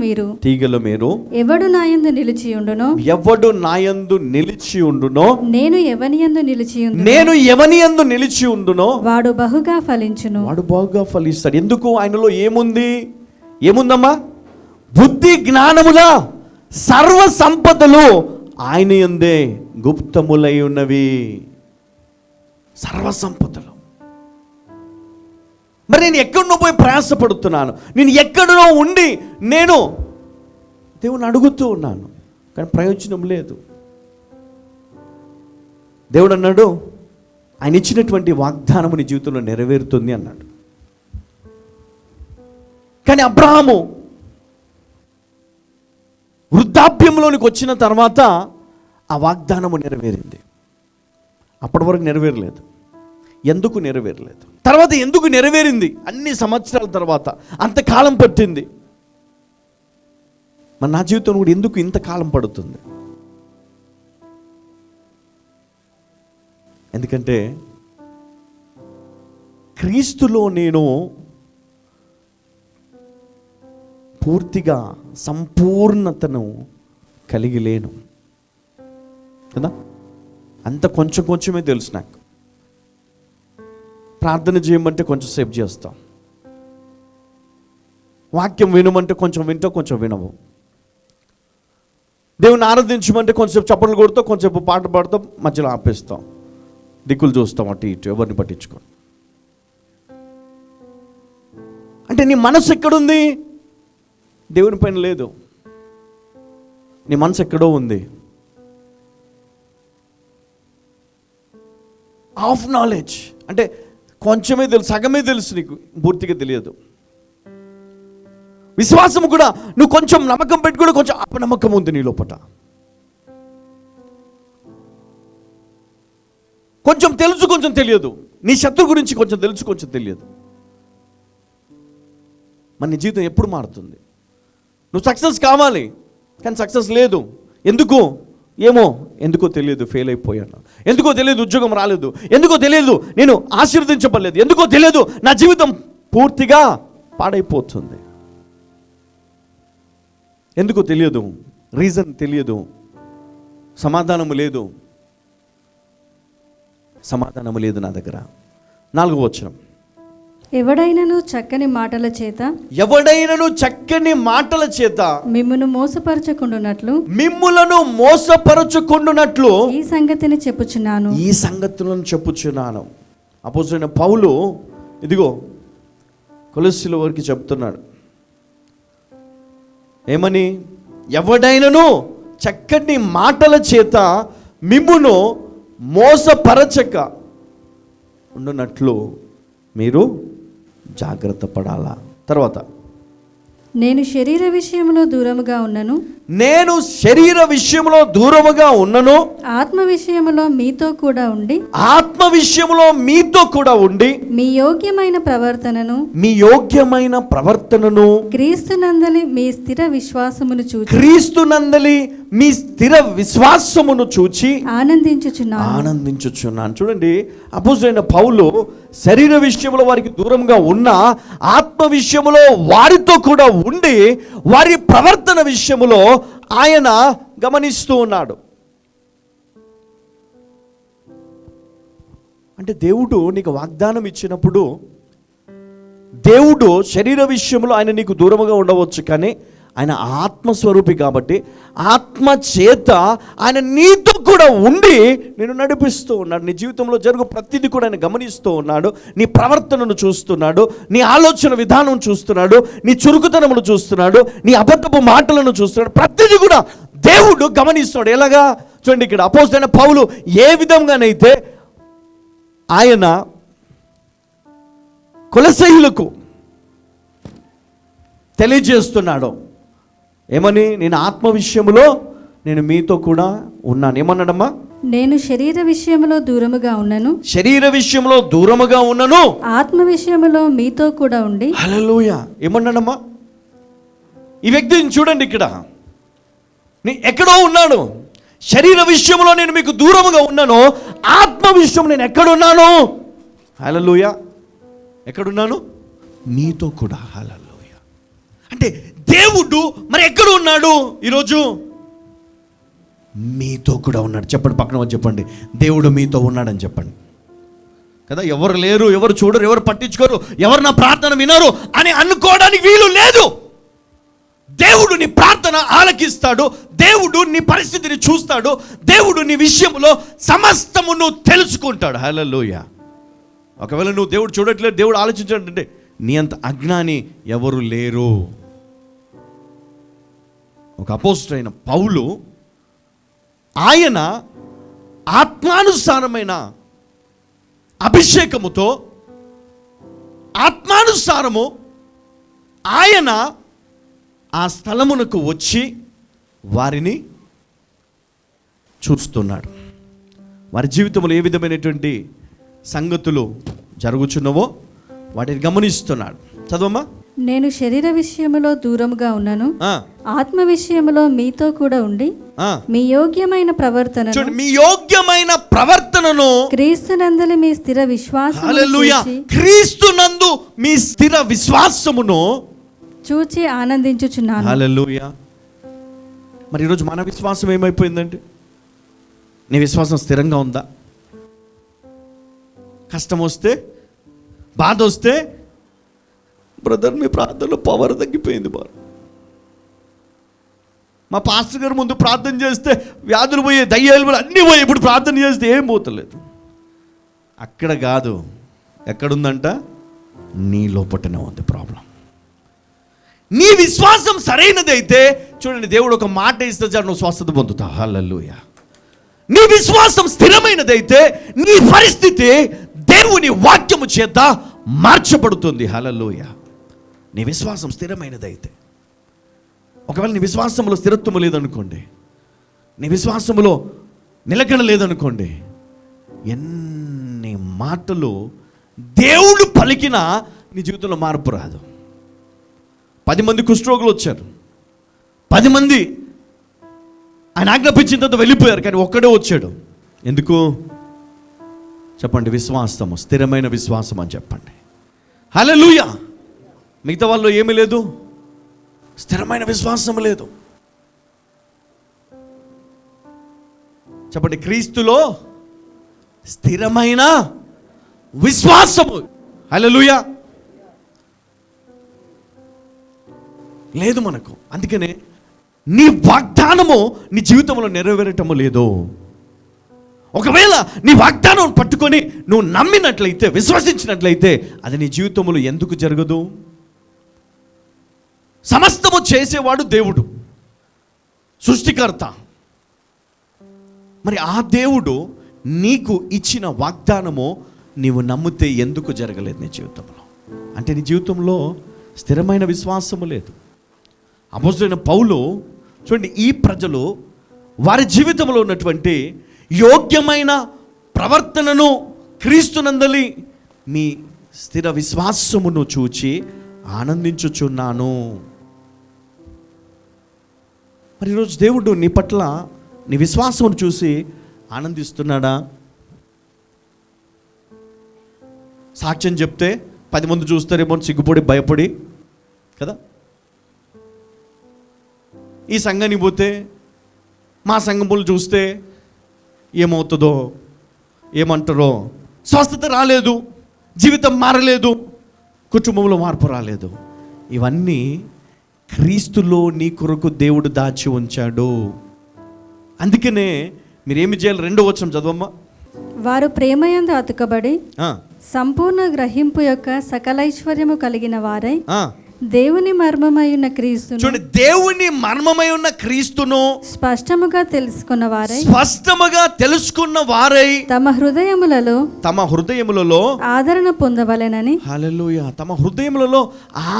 మీరు, ఎవడు నాయందు నిలిచి ఉండునో, నేను ఎవనియందు నిలిచి ఉండునో వాడు బహుగా ఫలిస్తాడు. ఎందుకు? ఆయనలో ఏముందమ్మా? బుద్ధి జ్ఞానముల సర్వ సంపదలు ఆయన యందే గుప్తములై ఉన్నవి. సర్వ సంపదలు. మరి నేను ఎక్కడనో పోయి ప్రయాసపడుతున్నాను, నేను ఎక్కడనో ఉండి నేను దేవుని అడుగుతూ ఉన్నాను, కానీ ప్రయోజనం లేదు. దేవుడు అన్నాడు, ఆయన ఇచ్చినటువంటి వాగ్దానము నీ జీవితంలో నెరవేరుతుంది అన్నాడు. కానీ అబ్రహాము వృద్ధాప్యంలోనికి వచ్చిన తర్వాత ఆ వాగ్దానము నెరవేరింది. అప్పటి వరకు నెరవేరలేదు. ఎందుకు నెరవేరలేదు? తర్వాత ఎందుకు నెరవేరింది? అన్ని సంవత్సరాల తర్వాత, అంతకాలం పట్టింది. మరి నా జీవితం కూడా ఎందుకు ఇంతకాలం పడుతుంది? ఎందుకంటే క్రీస్తులో నేను పూర్తిగా సంపూర్ణతను కలిగి లేను కదా. అంత కొంచెమే తెలుసు నాకు. ప్రార్థన చేయమంటే కొంచెం సేపు చేస్తాం, వాక్యం వినమంటే కొంచెం వింటావు, కొంచెం వినవు. దేవుని ఆరాధించమంటే కొంచెంసేపు చప్పట్లు కొడతావు, కొంచెంసేపు పాట పాడతాం, మధ్యలో ఆపేస్తాం. దిక్కులు చూస్తాం అటు ఇటు, ఎవరిని పట్టించుకో. అంటే నీ మనసు ఎక్కడుంది? దేవుని పైన లేదు. నీ మనసు ఎక్కడో ఉంది. హాఫ్ నాలెడ్జ్ అంటే కొంచెమే తెలుసు, సగమే తెలుసు, నీకు పూర్తిగా తెలియదు. విశ్వాసం కూడా నువ్వు కొంచెం నమ్మకం పెట్టుకుని కొంచెం అపనమ్మకం ఉంది నీ లోపట. కొంచెం తెలుసు, కొంచెం తెలియదు. నీ శత్రు గురించి కొంచెం తెలుసు, కొంచెం తెలియదు. మన నీ జీవితం ఎప్పుడు మారుతుంది? నువ్వు సక్సెస్ కావాలి, కానీ సక్సెస్ లేదు. ఎందుకు? ఏమో, ఎందుకో తెలియదు, ఫెయిల్ అయిపోయాను, ఎందుకో తెలియదు, ఉద్యోగం రాలేదు, ఎందుకో తెలియదు, నేను ఆశీర్వదించబడలేదు, ఎందుకో తెలియదు, నా జీవితం పూర్తిగా పాడైపోతుంది. ఎందుకో తెలియదు, రీజన్ తెలియదు, సమాధానము లేదు. సమాధానము లేదు నా దగ్గర. 4వ వచనం, ఎవడైనను చక్కని మాటల చేత మిమ్మును మోసపరచుకుండునట్లు ఈ సంగతిని చెప్పుచున్నాను. అపోస్తలుడైన పౌలు ఇదిగో కొలస్సీల వారికి చెప్తున్నాడు. ఏమని? ఎవడైనను చక్కని మాటల చేత మిమ్మును మోసపరచక ఉండునట్లు మీరు జాగ్రత్త పడాలా. తర్వాత, నేను శరీర విషయంలో దూరముగా ఉన్నను, ఆత్మ విషయంలో మీతో కూడా ఉండి మీ యోగ్యమైన ప్రవర్తనను క్రీస్తునందలి మీ స్థిర విశ్వాసమును చూచి ఆనందించుచున్నాను. చూడండి, అపోస్తలుడైన పౌలు శరీర విషయంలో వారికి దూరంగా ఉన్న, ఆత్మ విషయంలో వారితో కూడా ఉండి వారి ప్రవర్తన విషయంలో ఆయన గమనిస్తూ ఉన్నాడు. అంటే దేవుడు నీకు వాగ్దానం ఇచ్చినప్పుడు, దేవుడు శరీర విషయంలో ఆయన నీకు దూరముగా ఉండవచ్చు, కానీ ఆయన ఆత్మస్వరూపి కాబట్టి ఆత్మ చేత ఆయన నీతో కూడా ఉండి నేను నడిపిస్తూ ఉన్నాడు. నీ జీవితంలో జరుగు ప్రతిదీ కూడా ఆయన గమనిస్తూ ఉన్నాడు. నీ ప్రవర్తనను చూస్తున్నాడు, నీ ఆలోచన విధానం చూస్తున్నాడు, నీ చురుకుతనమును చూస్తున్నాడు, నీ అబద్ధపు మాటలను చూస్తున్నాడు. ప్రతిదీ కూడా దేవుడు గమనిస్తున్నాడు. ఎలాగా? చూడండి, ఇక్కడ అపోస్తలుడైన పౌలు ఏ విధంగానైతే ఆయన కొలసీయులకు తెలియజేస్తున్నాడో, ఏమని? నేను ఆత్మ విషయంలో నేను మీతో కూడా ఉన్నాను. ఏమన్నాడమ్మా? నేను శరీర విషయంలో దూరముగా ఉన్నను, ఆత్మ విషయంలో మీతో కూడా ఉండి. హల్లెలూయా. ఏమన్నాడమ్మా? ఈ వ్యక్తిని చూడండి, ఇక్కడ ఎక్కడో ఉన్నాడు. శరీర విషయంలో నేను మీకు దూరముగా ఉన్నాను, ఆత్మ విషయం నేను ఎక్కడున్నాను? హల్లెలూయా. ఎక్కడున్నాను? మీతో కూడా. హల్లెలూయా. అంటే దేవుడు మరి ఎక్కడ ఉన్నాడు ఈరోజు? మీతో కూడా ఉన్నాడు. చెప్పండి, పక్కన వచ్చి చెప్పండి, దేవుడు మీతో ఉన్నాడని చెప్పండి కదా. ఎవరు లేరు, ఎవరు చూడరు, ఎవరు పట్టించుకోరు, ఎవరు నా ప్రార్థన వినరు అని అనుకోవడానికి వీలు లేదు. దేవుడు నీ ప్రార్థన ఆలకిస్తాడు, దేవుడు నీ పరిస్థితిని చూస్తాడు, దేవుడు నీ విషయంలో సమస్తమును తెలుసుకుంటాడు. హల్లెలూయా. ఒకవేళ నువ్వు దేవుడు చూడట్లేదు, దేవుడు ఆలోచించాడంటే నీ అంత అజ్ఞాని ఎవరు లేరు. ఒక అపోస్తలుడైన పౌలు ఆయన ఆత్మానుసారమైన అభిషేకముతో, ఆత్మానుసారము ఆయన ఆ స్థలమునకు వచ్చి వారిని చూస్తున్నాడు. వారి జీవితంలో ఏ విధమైనటువంటి సంగతులు జరుగుచున్నవో వాటిని గమనిస్తున్నాడు. చదవమ్మా. నేను శరీర విషయములో దూరముగా ఉన్నాను, ఆత్మ విషయములో మీతో కూడా ఉండి మీ యోగ్యమైన ప్రవర్తనను క్రీస్తునందు మీ స్థిర విశ్వాసము. హల్లెలూయా. క్రీస్తునందు మీ స్థిర విశ్వాసమును చూచి ఆనందించుచున్నాను. హల్లెలూయా. మరి ఈరోజు మన విశ్వాసం ఏమైపోయిందంటే, నీ విశ్వాసం స్థిరంగా ఉందా? కష్టం వస్తే, బాధ వస్తే, బ్రదర్ మీ ప్రార్థనలో పవర్ తగ్గిపోయింది బారు, మా పాస్టర్ గారు ముందు ప్రార్థన చేస్తే వ్యాధులు పోయే, దయ్యాలు పోయి, అన్నీ పోయి, ఇప్పుడు ప్రార్థన చేస్తే ఏం పోతలేదు. అక్కడ కాదు, ఎక్కడుందంట? నీ లోపటనే ఉంది ప్రాబ్లం. నీ విశ్వాసం సరైనదైతే చూడండి, దేవుడు ఒక మాట ఇస్తే చాలు నువ్వు స్వస్థత పొందుతావు. హల్లెలూయా. నీ విశ్వాసం స్థిరమైనదైతే నీ పరిస్థితి దేవుని వాక్యము చేత మార్చబడుతుంది. హల్లెలూయా. నీ విశ్వాసం స్థిరమైనదైతే. ఒకవేళ నీ విశ్వాసంలో స్థిరత్వము లేదనుకోండి, నీ విశ్వాసములో నిలకడ లేదనుకోండి, ఎన్ని మాటలు దేవుడు పలికినా నీ జీవితంలో మార్పు రాదు. 10 మంది కుష్ఠరోగులు వచ్చారు, 10 మంది ఆయన ఆజ్ఞాపించిన తర్వాత వెళ్ళిపోయారు, కానీ ఒక్కడే వచ్చాడు. ఎందుకు చెప్పండి? విశ్వాసము, స్థిరమైన విశ్వాసం అని చెప్పండి. హల్లెలూయా. మిగతా వాళ్ళు ఏమీ లేదు, స్థిరమైన విశ్వాసం లేదు. చెప్పండి, క్రీస్తులో స్థిరమైన విశ్వాసము. హల్లెలూయా. లేదు మనకు. అందుకనే నీ వాగ్దానము నీ జీవితంలో నెరవేరటము లేదు. ఒకవేళ నీ వాగ్దానం పట్టుకొని నువ్వు నమ్మినట్లయితే, విశ్వసించినట్లయితే అది నీ జీవితంలో ఎందుకు జరగదు? సమస్తము చేసేవాడు దేవుడు, సృష్టికర్త. మరి ఆ దేవుడు నీకు ఇచ్చిన వాగ్దానము నీవు నమ్మితే ఎందుకు జరగలేదు నీ జీవితంలో? అంటే నీ జీవితంలో స్థిరమైన విశ్వాసము లేదు. అపోస్తలుడైన పౌలు చూడండి, ఈ ప్రజలు వారి జీవితంలో ఉన్నటువంటి యోగ్యమైన ప్రవర్తనను క్రీస్తునందలి మీ స్థిర విశ్వాసమును చూచి ఆనందించుచున్నాను. మరి ఈరోజు దేవుడు నీ పట్ల నీ విశ్వాసమును చూసి ఆనందిస్తున్నాడా? సాక్ష్యం చెప్తే 10 మంది చూస్తారేమో సిగ్గుపడి భయపడి కదా. ఈ సంఘానికి పోతే, మా సంఘములు చూస్తే ఏమవుతుందో, ఏమంటారో, స్వస్థత రాలేదు, జీవితం మారలేదు, కుటుంబంలో మార్పు రాలేదు. ఇవన్నీ క్రీస్తులో నీ కొరకు దేవుడు దాచి ఉంచాడు. అందుకనే మీరేమి చేయాలి? 2వ వచనం చదవమ్మా. వారు ప్రేమయందు అతుకబడి సంపూర్ణ గ్రహింపు యొక్క సకలైశ్వర్యము కలిగిన వారై దేవుని మర్మమై ఉన్న క్రీస్తును, చూడండి, దేవుని మర్మమై ఉన్న క్రీస్తును స్పష్టముగా తెలుసుకున్న వారై తమ హృదయములలో ఆదరణ పొందవలెనని. హల్లెలూయా. తమ హృదయములలో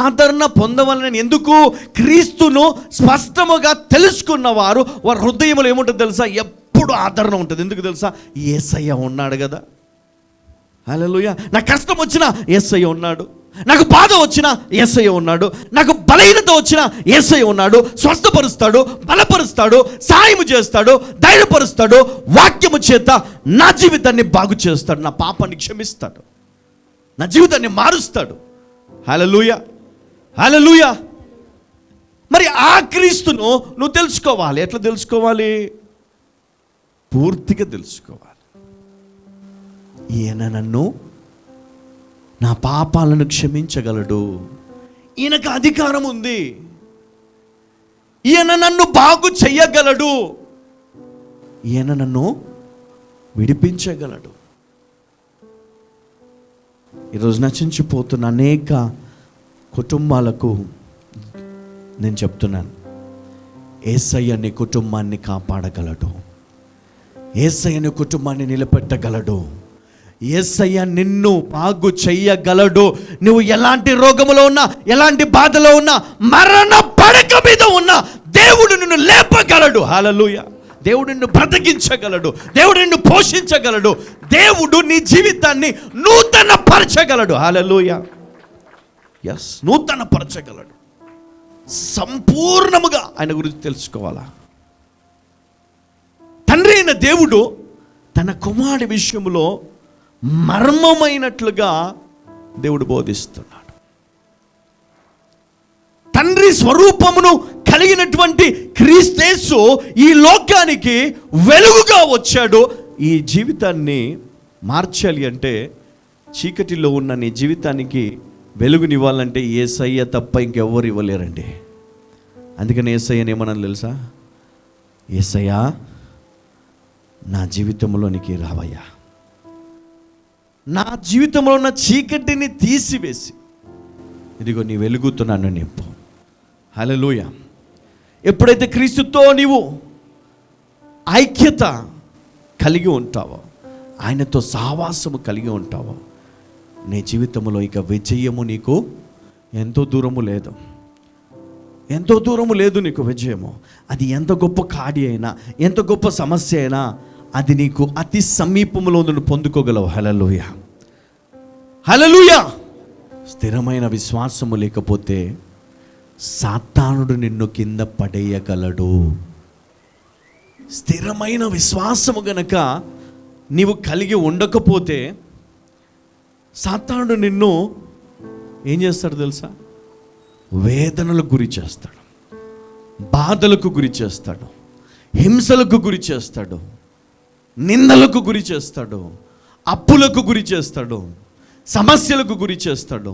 ఆదరణ పొందవలెనని. ఎందుకు? క్రీస్తును స్పష్టముగా తెలుసుకున్న వారు, వారి హృదయములో ఏముంటుంది తెలుసా? ఎప్పుడు ఆదరణ ఉంటుంది. ఎందుకు తెలుసా? యేసయ్య ఉన్నాడు కదా. హల్లెలూయా. నా కష్టం వచ్చినా యేసయ్య ఉన్నాడు, నాకు బాధ వచ్చినా యేసయ్య ఉన్నాడు, నాకు బలహీనత వచ్చినా యేసయ్య ఉన్నాడు. స్వస్థపరుస్తాడు, బలపరుస్తాడు, సాయము చేస్తాడు, ధైర్యపరుస్తాడు. వాక్యము చేత నా జీవితాన్ని బాగు చేస్తాడు, నా పాపాన్ని క్షమిస్తాడు, నా జీవితాన్ని మారుస్తాడు. హల్లెలూయా, హల్లెలూయా. మరి ఆ క్రీస్తును నువ్వు తెలుసుకోవాలి. ఎట్లా తెలుసుకోవాలి? పూర్తిగా తెలుసుకోవాలి. ఈయన నన్ను, నా పాపాలను క్షమించగలడు, ఈయనకు అధికారం ఉంది, ఈయన నన్ను బాగు చెయ్యగలడు, ఈయన నన్ను విడిపించగలడు. ఈరోజు నశించిపోతున్న అనేక కుటుంబాలకు నేను చెప్తున్నాను, యేసయ్య నీ కుటుంబాన్ని కాపాడగలడు, యేసయ్య నీ కుటుంబాన్ని నిలబెట్టగలడు, యేసయ్య నిన్ను బాగు చెయ్యగలడు. నువ్వు ఎలాంటి రోగములో ఉన్నా, ఎలాంటి బాధలో ఉన్నా, మరణ పడక మీద ఉన్నా దేవుడు నిన్ను లేపగలడు. హల్లెలూయా. దేవుడు నిన్ను బ్రతికించగలడు, దేవుడు నిన్ను పోషించగలడు, దేవుడు నీ జీవితాన్ని నూతన పరచగలడు. హల్లెలూయా. ఎస్, నూతన పరచగలడు. సంపూర్ణముగా ఆయన గురించి తెలుసుకోవాలా? తండ్రి అయిన దేవుడు తన కుమారుడి విషయంలో మర్మమైనట్లుగా దేవుడు బోధిస్తున్నాడు. తండ్రి స్వరూపమును కలిగినటువంటి క్రీస్తు ఈ లోకానికి వెలుగుగా వచ్చాడు. ఈ జీవితాన్ని మార్చాలి అంటే, చీకటిలో ఉన్న నీ జీవితానికి వెలుగునివ్వాలంటే యేసయ్య తప్ప ఇంకెవ్వరు ఇవ్వలేరండి. అందుకని యేసయ్యని ఏమన్నా తెలుసా? యేసయ్యా, నా జీవితంలోనికి రావయ్యా, నా జీవితంలో ఉన్న చీకటిని తీసివేసి ఇదిగో నీ వెలుగుతో నన్ను నింపు. హల్లెలూయా. ఎప్పుడైతే క్రీస్తుతో నీవు ఐక్యత కలిగి ఉంటావో, ఆయనతో సహవాసము కలిగి ఉంటావో, నీ జీవితంలో ఇక విజయము నీకు ఎంతో దూరము లేదు, ఎంతో దూరము లేదు నీకు విజయము. అది ఎంత గొప్ప కాడి అయినా, ఎంత గొప్ప సమస్య అయినా అది నీకు అతి సమీపంలో నువ్వు పొందుకోగలవు. హల్లెలూయా, హల్లెలూయా. స్థిరమైన విశ్వాసము లేకపోతే సాతానుడు నిన్ను కింద పడేయగలడు. స్థిరమైన విశ్వాసము గనక నీవు కలిగి ఉండకపోతే సాతానుడు నిన్ను ఏం చేస్తాడు తెలుసా? వేదనలకు గురి చేస్తాడు, బాధలకు గురి చేస్తాడు, హింసలకు గురి చేస్తాడు, నిందలకు గురి చేస్తాడు, అప్పులకు గురి చేస్తాడు, సమస్యలకు గురి చేస్తాడు,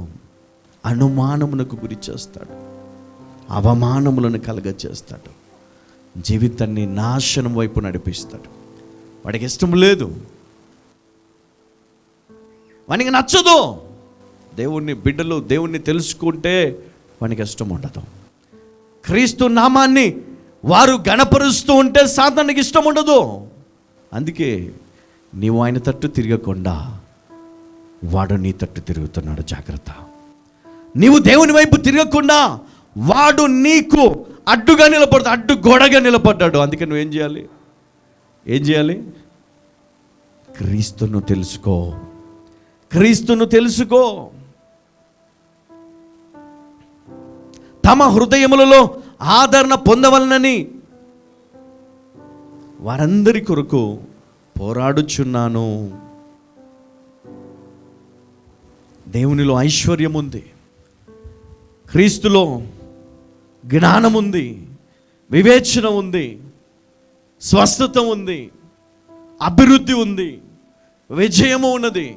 అనుమానమునకు గురి చేస్తాడు, అవమానములను కలగచేస్తాడు, జీవితాన్ని నాశనం వైపు నడిపిస్తాడు. వాడికి ఇష్టం లేదు, వానికి నచ్చదు. దేవుణ్ణి బిడ్డలు దేవుణ్ణి తెలుసుకుంటే వానికి ఇష్టం ఉండదు. క్రీస్తు నామాన్ని వారు గణపరుస్తూ ఉంటే సాతానునికి ఇష్టం ఉండదు. అందుకే నీవు ఆయన తట్టు తిరగకుండా వాడు నీ తట్టు తిరుగుతున్నాడు. జాగ్రత్త. నీవు దేవుని వైపు తిరగకుండా వాడు నీకు అడ్డుగా నిలబడతాడు, అడ్డు గోడగా నిలబడ్డాడు. అందుకే నువ్వేం చేయాలి? ఏం చేయాలి? క్రీస్తును తెలుసుకో, క్రీస్తును తెలుసుకో. తమ హృదయములలో ఆదరణ పొందవలనని వారందరి కొరకు పోరాడుచున్నాను. దేవునిలో ఐశ్వర్యం ఉంది, క్రీస్తులో జ్ఞానం ఉంది, వివేచన ఉంది, స్వస్థత ఉంది, అభివృద్ధి ఉంది, విజయము ఉన్నది,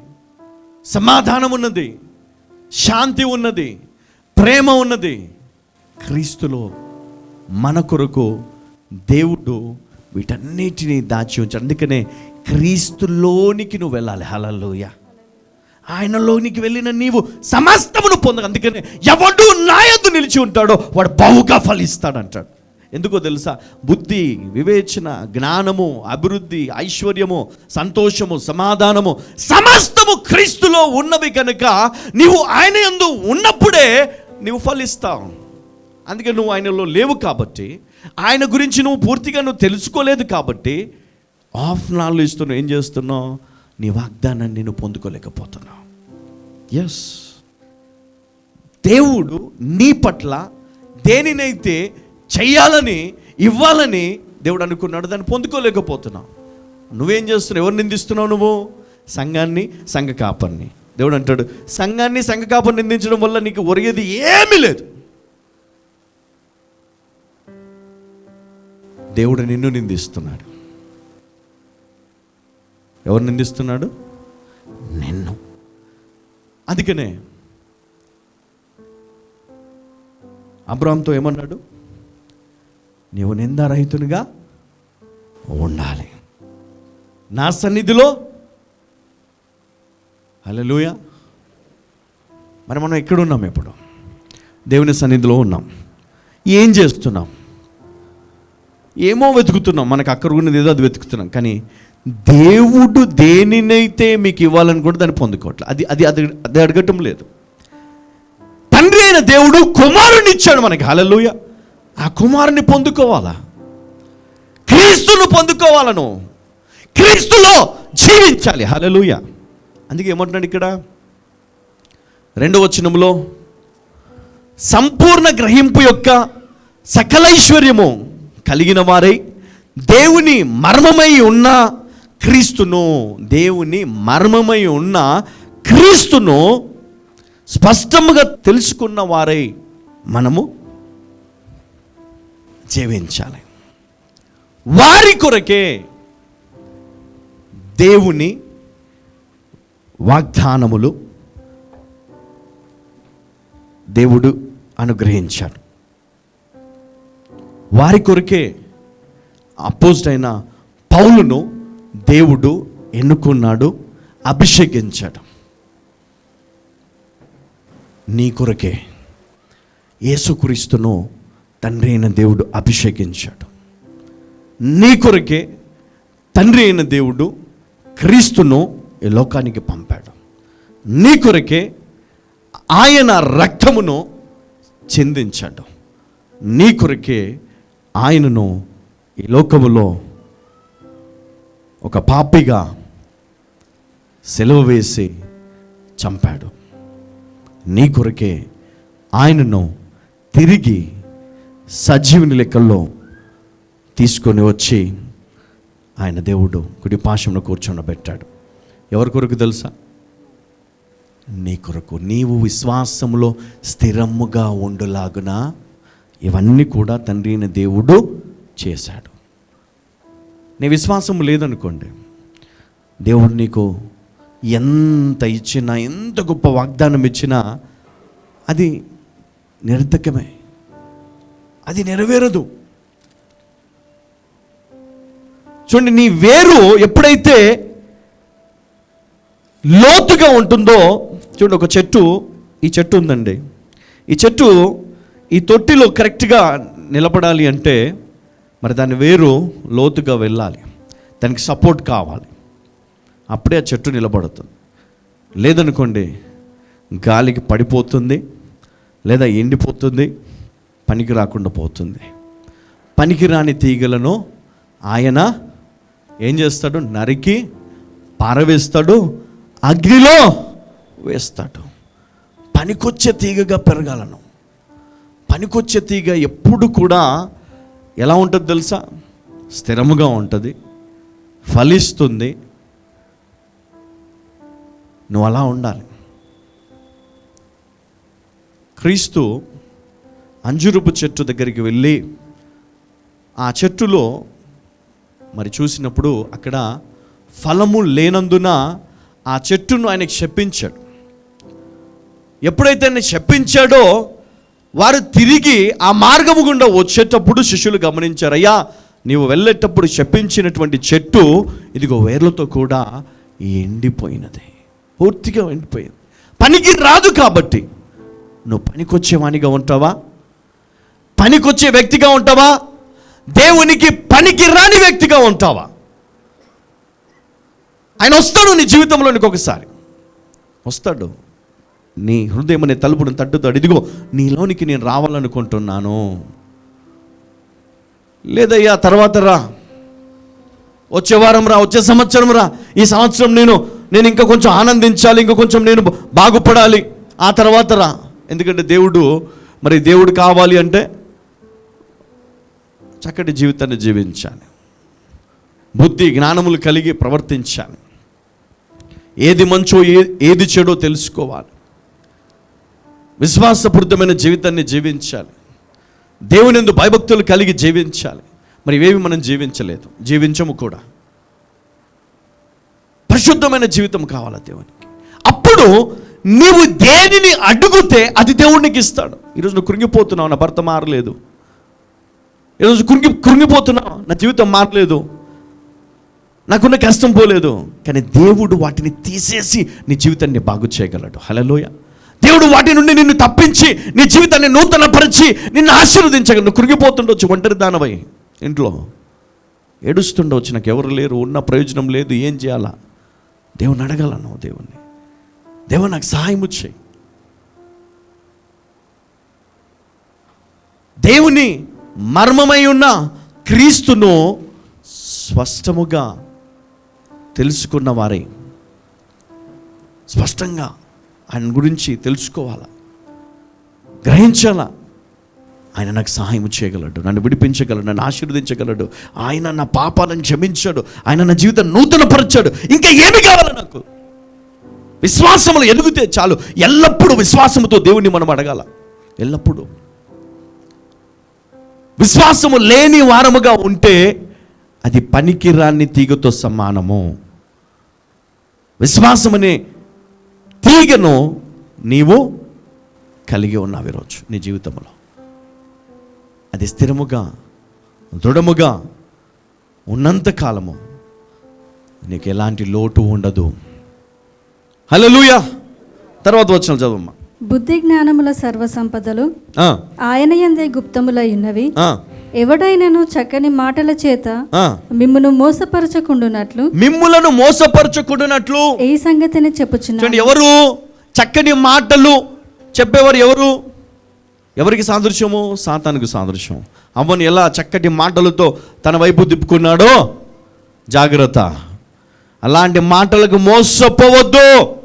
సమాధానం ఉన్నది, శాంతి ఉన్నది, ప్రేమ ఉన్నది. క్రీస్తులో మన కొరకు దేవుడు వీటన్నిటినీ దాచి ఉంచాడు. అందుకనే క్రీస్తులోనికి నువ్వు వెళ్ళాలి. హల్లెలూయా. ఆయనలోనికి వెళ్ళిన నీవు సమస్తమును పొందగ. అందుకనే ఎవడు నా యందు నిలిచి ఉంటాడో వాడు బహుగా ఫలిస్తాడు అంటాడు. ఎందుకో తెలుసా? బుద్ధి, వివేచన, జ్ఞానము, అభివృద్ధి, ఐశ్వర్యము, సంతోషము, సమాధానము సమస్తము క్రీస్తులో ఉన్నవి కనుక నీవు ఆయన యందు ఉన్నప్పుడే నీవు ఫలిస్తావు. అందుకే నువ్వు ఆయనలో లేవు కాబట్టి, ఆయన గురించి నువ్వు పూర్తిగా తెలుసుకోలేదు కాబట్టి ఆఫ్ నాలెడ్జ్తో నువ్వు ఏం చేస్తున్నావు? నీ వాగ్దానాన్ని నువ్వు పొందుకోలేకపోతున్నావు. ఎస్, దేవుడు నీ పట్ల దేనినైతే చెయ్యాలని, ఇవ్వాలని దేవుడు అనుకున్నాడు, దాన్ని పొందుకోలేకపోతున్నావు. నువ్వేం చేస్తున్నావు? ఎవరు నిందిస్తున్నావు? నువ్వు సంఘాన్ని, సంఘ కాపర్ని. దేవుడు అంటాడు, సంఘాన్ని, సంఘ కాపర్ని నిందించడం వల్ల నీకు ఒరిగేది ఏమీ లేదు. దేవుడు నిన్ను నిందిస్తున్నాడు. ఎవరు నిందిస్తున్నాడు? నిన్ను. అందుకనే అబ్రాహాముతో ఏమన్నాడు? నీవు నిందారహితునిగా ఉండాలి నా సన్నిధిలో. హల్లెలూయా. మరి మనం ఎక్కడున్నాం? ఇప్పుడు దేవుని సన్నిధిలో ఉన్నాం. ఏం చేస్తున్నాం? ఏమో వెతుకుతున్నాం, మనకు అక్కడ ఉన్నది ఏదో అది వెతుకుతున్నాం. కానీ దేవుడు దేనినైతే మీకు ఇవ్వాలనుకుంటే దాన్ని పొందుకోవట్లేదు. అది అది అది అది అడగటం లేదు. తండ్రి అయిన దేవుడు కుమారుని ఇచ్చాడు మనకి. హల్లెలూయా. ఆ కుమారుని పొందుకోవాలా? క్రీస్తును పొందుకోవాలను, క్రీస్తులో జీవించాలి. హల్లెలూయా. అందుకే ఏమంటున్నాడు ఇక్కడ 2వ వచనంలో, సంపూర్ణ గ్రహింపు యొక్క సకలైశ్వర్యము కలిగిన వారై దేవుని మర్మమై ఉన్న క్రీస్తును, దేవుని మర్మమై ఉన్న క్రీస్తును స్పష్టంగా తెలుసుకున్న వారై మనము జీవించాలి. వారి కొరకే దేవుని వాగ్దానములు దేవుడు అనుగ్రహించాడు. వారి కొరకే అపోజిట్ అయిన పౌలును దేవుడు ఎన్నుకున్నాడు, అభిషేకించాడు. నీ కొరకే యేసుక్రీస్తును తండ్రి అయిన దేవుడు అభిషేకించాడు. నీ కొరకే తండ్రి అయిన దేవుడు క్రీస్తును ఈ లోకానికి పంపాడు. నీ కొరకే ఆయన రక్తమును చిందించాడు. నీ కొరకే ఆయనను ఈ లోకములో ఒక పాపిగా సెలవు వేసి చంపాడు. నీ కొరకే ఆయనను తిరిగి సజీవుని లెక్కల్లో తీసుకొని వచ్చి ఆయన దేవుడు కుడి పాశంలో కూర్చొనబెట్టాడు. ఎవరి కొరకు తెలుసా? నీ కొరకు. నీవు విశ్వాసములో స్థిరముగా ఉండులాగున ఇవన్నీ కూడా తండ్రి అయిన దేవుడు చేశాడు. నీ విశ్వాసం లేదనుకోండి, దేవుడు నీకు ఎంత ఇచ్చినా, ఎంత గొప్ప వాగ్దానం ఇచ్చినా అది నిరర్థకమే, అది నెరవేరదు. చూడండి, నీ వేరు ఎప్పుడైతే లోతుగా ఉంటుందో, చూడండి, ఒక చెట్టు, ఈ చెట్టు ఉందండి, ఈ చెట్టు ఈ తొట్టిలో కరెక్ట్గా నిలబడాలి అంటే మరి దాని వేరు లోతుగా వెళ్ళాలి, దానికి సపోర్ట్ కావాలి, అప్పుడే ఆ చెట్టు నిలబడుతుంది. లేదనుకోండి గాలికి పడిపోతుంది, లేదా ఎండిపోతుంది, పనికి రాకుండా పోతుంది. పనికిరాని తీగలను ఆయన ఏం చేస్తాడు? నరికి పారవేస్తాడు, అగ్నిలో వేస్తాడు. పనికొచ్చే తీగగా పెరగాలను. పనికొచ్చే తీగ ఎప్పుడు కూడా ఎలా ఉంటుంది తెలుసా? స్థిరముగా ఉంటుంది, ఫలిస్తుంది. నువ్వు అలా ఉండాలి. క్రీస్తు అంజురపు చెట్టు దగ్గరికి వెళ్ళి ఆ చెట్టులో మరి చూసినప్పుడు అక్కడ ఫలము లేనందున ఆ చెట్టును ఆయనకు శపించాడు. ఎప్పుడైతే ఆయన శపించాడో వారు తిరిగి ఆ మార్గము గుండా వచ్చేటప్పుడు శిష్యులు గమనించారు, అయ్యా నీవు వెళ్ళేటప్పుడు శపించినటువంటి చెట్టు ఇదిగో వేర్లతో కూడా ఎండిపోయినది, పూర్తిగా ఎండిపోయింది. పనికి రాదు కాబట్టి నువ్వు పనికొచ్చేవానిగా ఉంటావా? పనికొచ్చే వ్యక్తిగా ఉంటావా? దేవునికి పనికి రాని వ్యక్తిగా ఉంటావా? ఆయన వస్తాడు నీ జీవితంలోనికి, ఒకసారి వస్తాడు, నీ హృదయం అనే తలుపును తట్టుతాడు. ఇదిగో నీలోనికి నేను రావాలనుకుంటున్నాను. లేదయ్యా తర్వాత రా, వచ్చే వారం రా, వచ్చే సంవత్సరం రా, ఈ సంవత్సరం నేను ఇంకా కొంచెం ఆనందించాలి, ఇంకా కొంచెం నేను బాగుపడాలి, ఆ తర్వాత రా. ఎందుకంటే దేవుడు కావాలి అంటే చక్కటి జీవితాన్ని జీవించాలి, బుద్ధి జ్ఞానములు కలిగి ప్రవర్తించాలి, ఏది మంచో ఏది చెడో తెలుసుకోవాలి, విశ్వాసపూరితమైన జీవితాన్ని జీవించాలి, దేవుని యందు భయభక్తులు కలిగి జీవించాలి. మరి ఇవేవి మనం జీవించము కూడా. పరిశుద్ధమైన జీవితం కావాలి దేవునికి. అప్పుడు నీవు దేనిని అడుగుతే అది దేవునికి ఇస్తాడు. ఈరోజు నువ్వు కృంగిపోతున్నావు, నా భర్త మారలేదు, ఈరోజు కృంగిపోతున్నావు, నా జీవితం మారలేదు, నాకున్న కష్టం పోలేదు, కానీ దేవుడు వాటిని తీసేసి నీ జీవితాన్ని బాగు చేయగలడు. హల్లెలూయా. దేవుడు వాటి నుండి నిన్ను తప్పించి నీ జీవితాన్ని నూతనపరిచి నిన్ను ఆశీర్వదించగలడు. నువ్వు కృంగిపోతుండొచ్చు, ఒంటరి దానవై ఇంట్లో ఏడుస్తుండవచ్చు, నాకు ఎవరు లేరు, ఉన్న ప్రయోజనం లేదు, ఏం చేయాలా? దేవుని అడగలను, దేవుడు నాకు సహాయం చేయి. దేవుని మర్మమై ఉన్న క్రీస్తును స్పష్టముగా తెలుసుకున్న వారే స్పష్టంగా ఆయన గురించి తెలుసుకోవాలా, గ్రహించాలా. ఆయన నాకు సహాయం చేయగలడు, నన్ను విడిపించగలడు, నన్ను ఆశీర్వదించగలడు, ఆయన నా పాపాలను క్షమించాడు, ఆయన నా జీవితం నూతనపరిచాడు, ఇంకా ఏమి కావాలి నాకు? విశ్వాసములు ఎదిగితే చాలు. ఎల్లప్పుడూ విశ్వాసముతో దేవుణ్ణి మనం అడగాల. ఎల్లప్పుడూ విశ్వాసము లేని వారముగా ఉంటే అది పనికిరాని తీగతో సమానము. విశ్వాసమనే తీగను నీవు కలిగి ఉన్నావు ఈరోజు నీ జీవితంలో. అది స్థిరముగా దృఢముగా ఉన్నంత కాలము నీకు ఎలాంటి లోటు ఉండదు. హల్లెలూయా. తర్వాత వచనం చదవమ్మా. బుద్ధి జ్ఞానముల సర్వ సంపదలు ఆ, ఆయన యందే గుప్తములై ఉన్నవి. ఆ, ఎవడైనను చక్కని మాటల చేత ఆ. మిమ్మును మోసపరచకుండునట్లు మిమ్ములను మోసపరచకుండానట్లు. ఈ సంగతిని చెప్పుచున్నాను. చూడండి, ఎవరు చక్కని మాటలు చెప్పేవారు? ఎవరు? ఎవరికి సాదృశ్యము? సాతానుకు సాదృశ్యం. అవ్వను ఎలా చక్కటి మాటలతో తన వైపు తిప్పుకున్నాడో జాగ్రత్త. అలాంటి మాటలకు మోసపోవద్దు.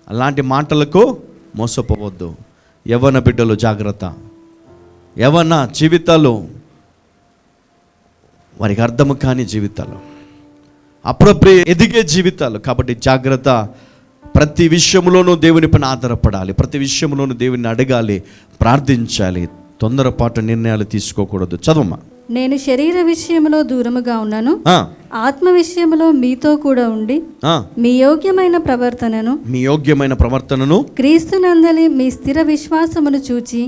అలాంటి మాటలకు మోసపోవద్దు. యవ్వన బిడ్డలు జాగ్రత్త. యవ్వన జీవితాలు వారికి అర్థము కాని జీవితాలు, అప్పుడప్పుడు ఎదిగే జీవితాలు. కాబట్టి జాగ్రత్త. ప్రతి విషయంలోనూ దేవుని పైన ఆధారపడాలి. ప్రతి విషయంలోనూ దేవుని అడగాలి, ప్రార్థించాలి. తొందరపాటు నిర్ణయాలు తీసుకోకూడదు. చదవమ్మా. నేను శరీర విషయంలో దూరముగా ఉన్నాను, ఆ, ఆత్మ విషయంలో మీతో కూడా ఉండి ఆ. మీ యోగ్యమైన ప్రవర్తనను క్రీస్తునందలి మీ స్థిర విశ్వాసమును చూచి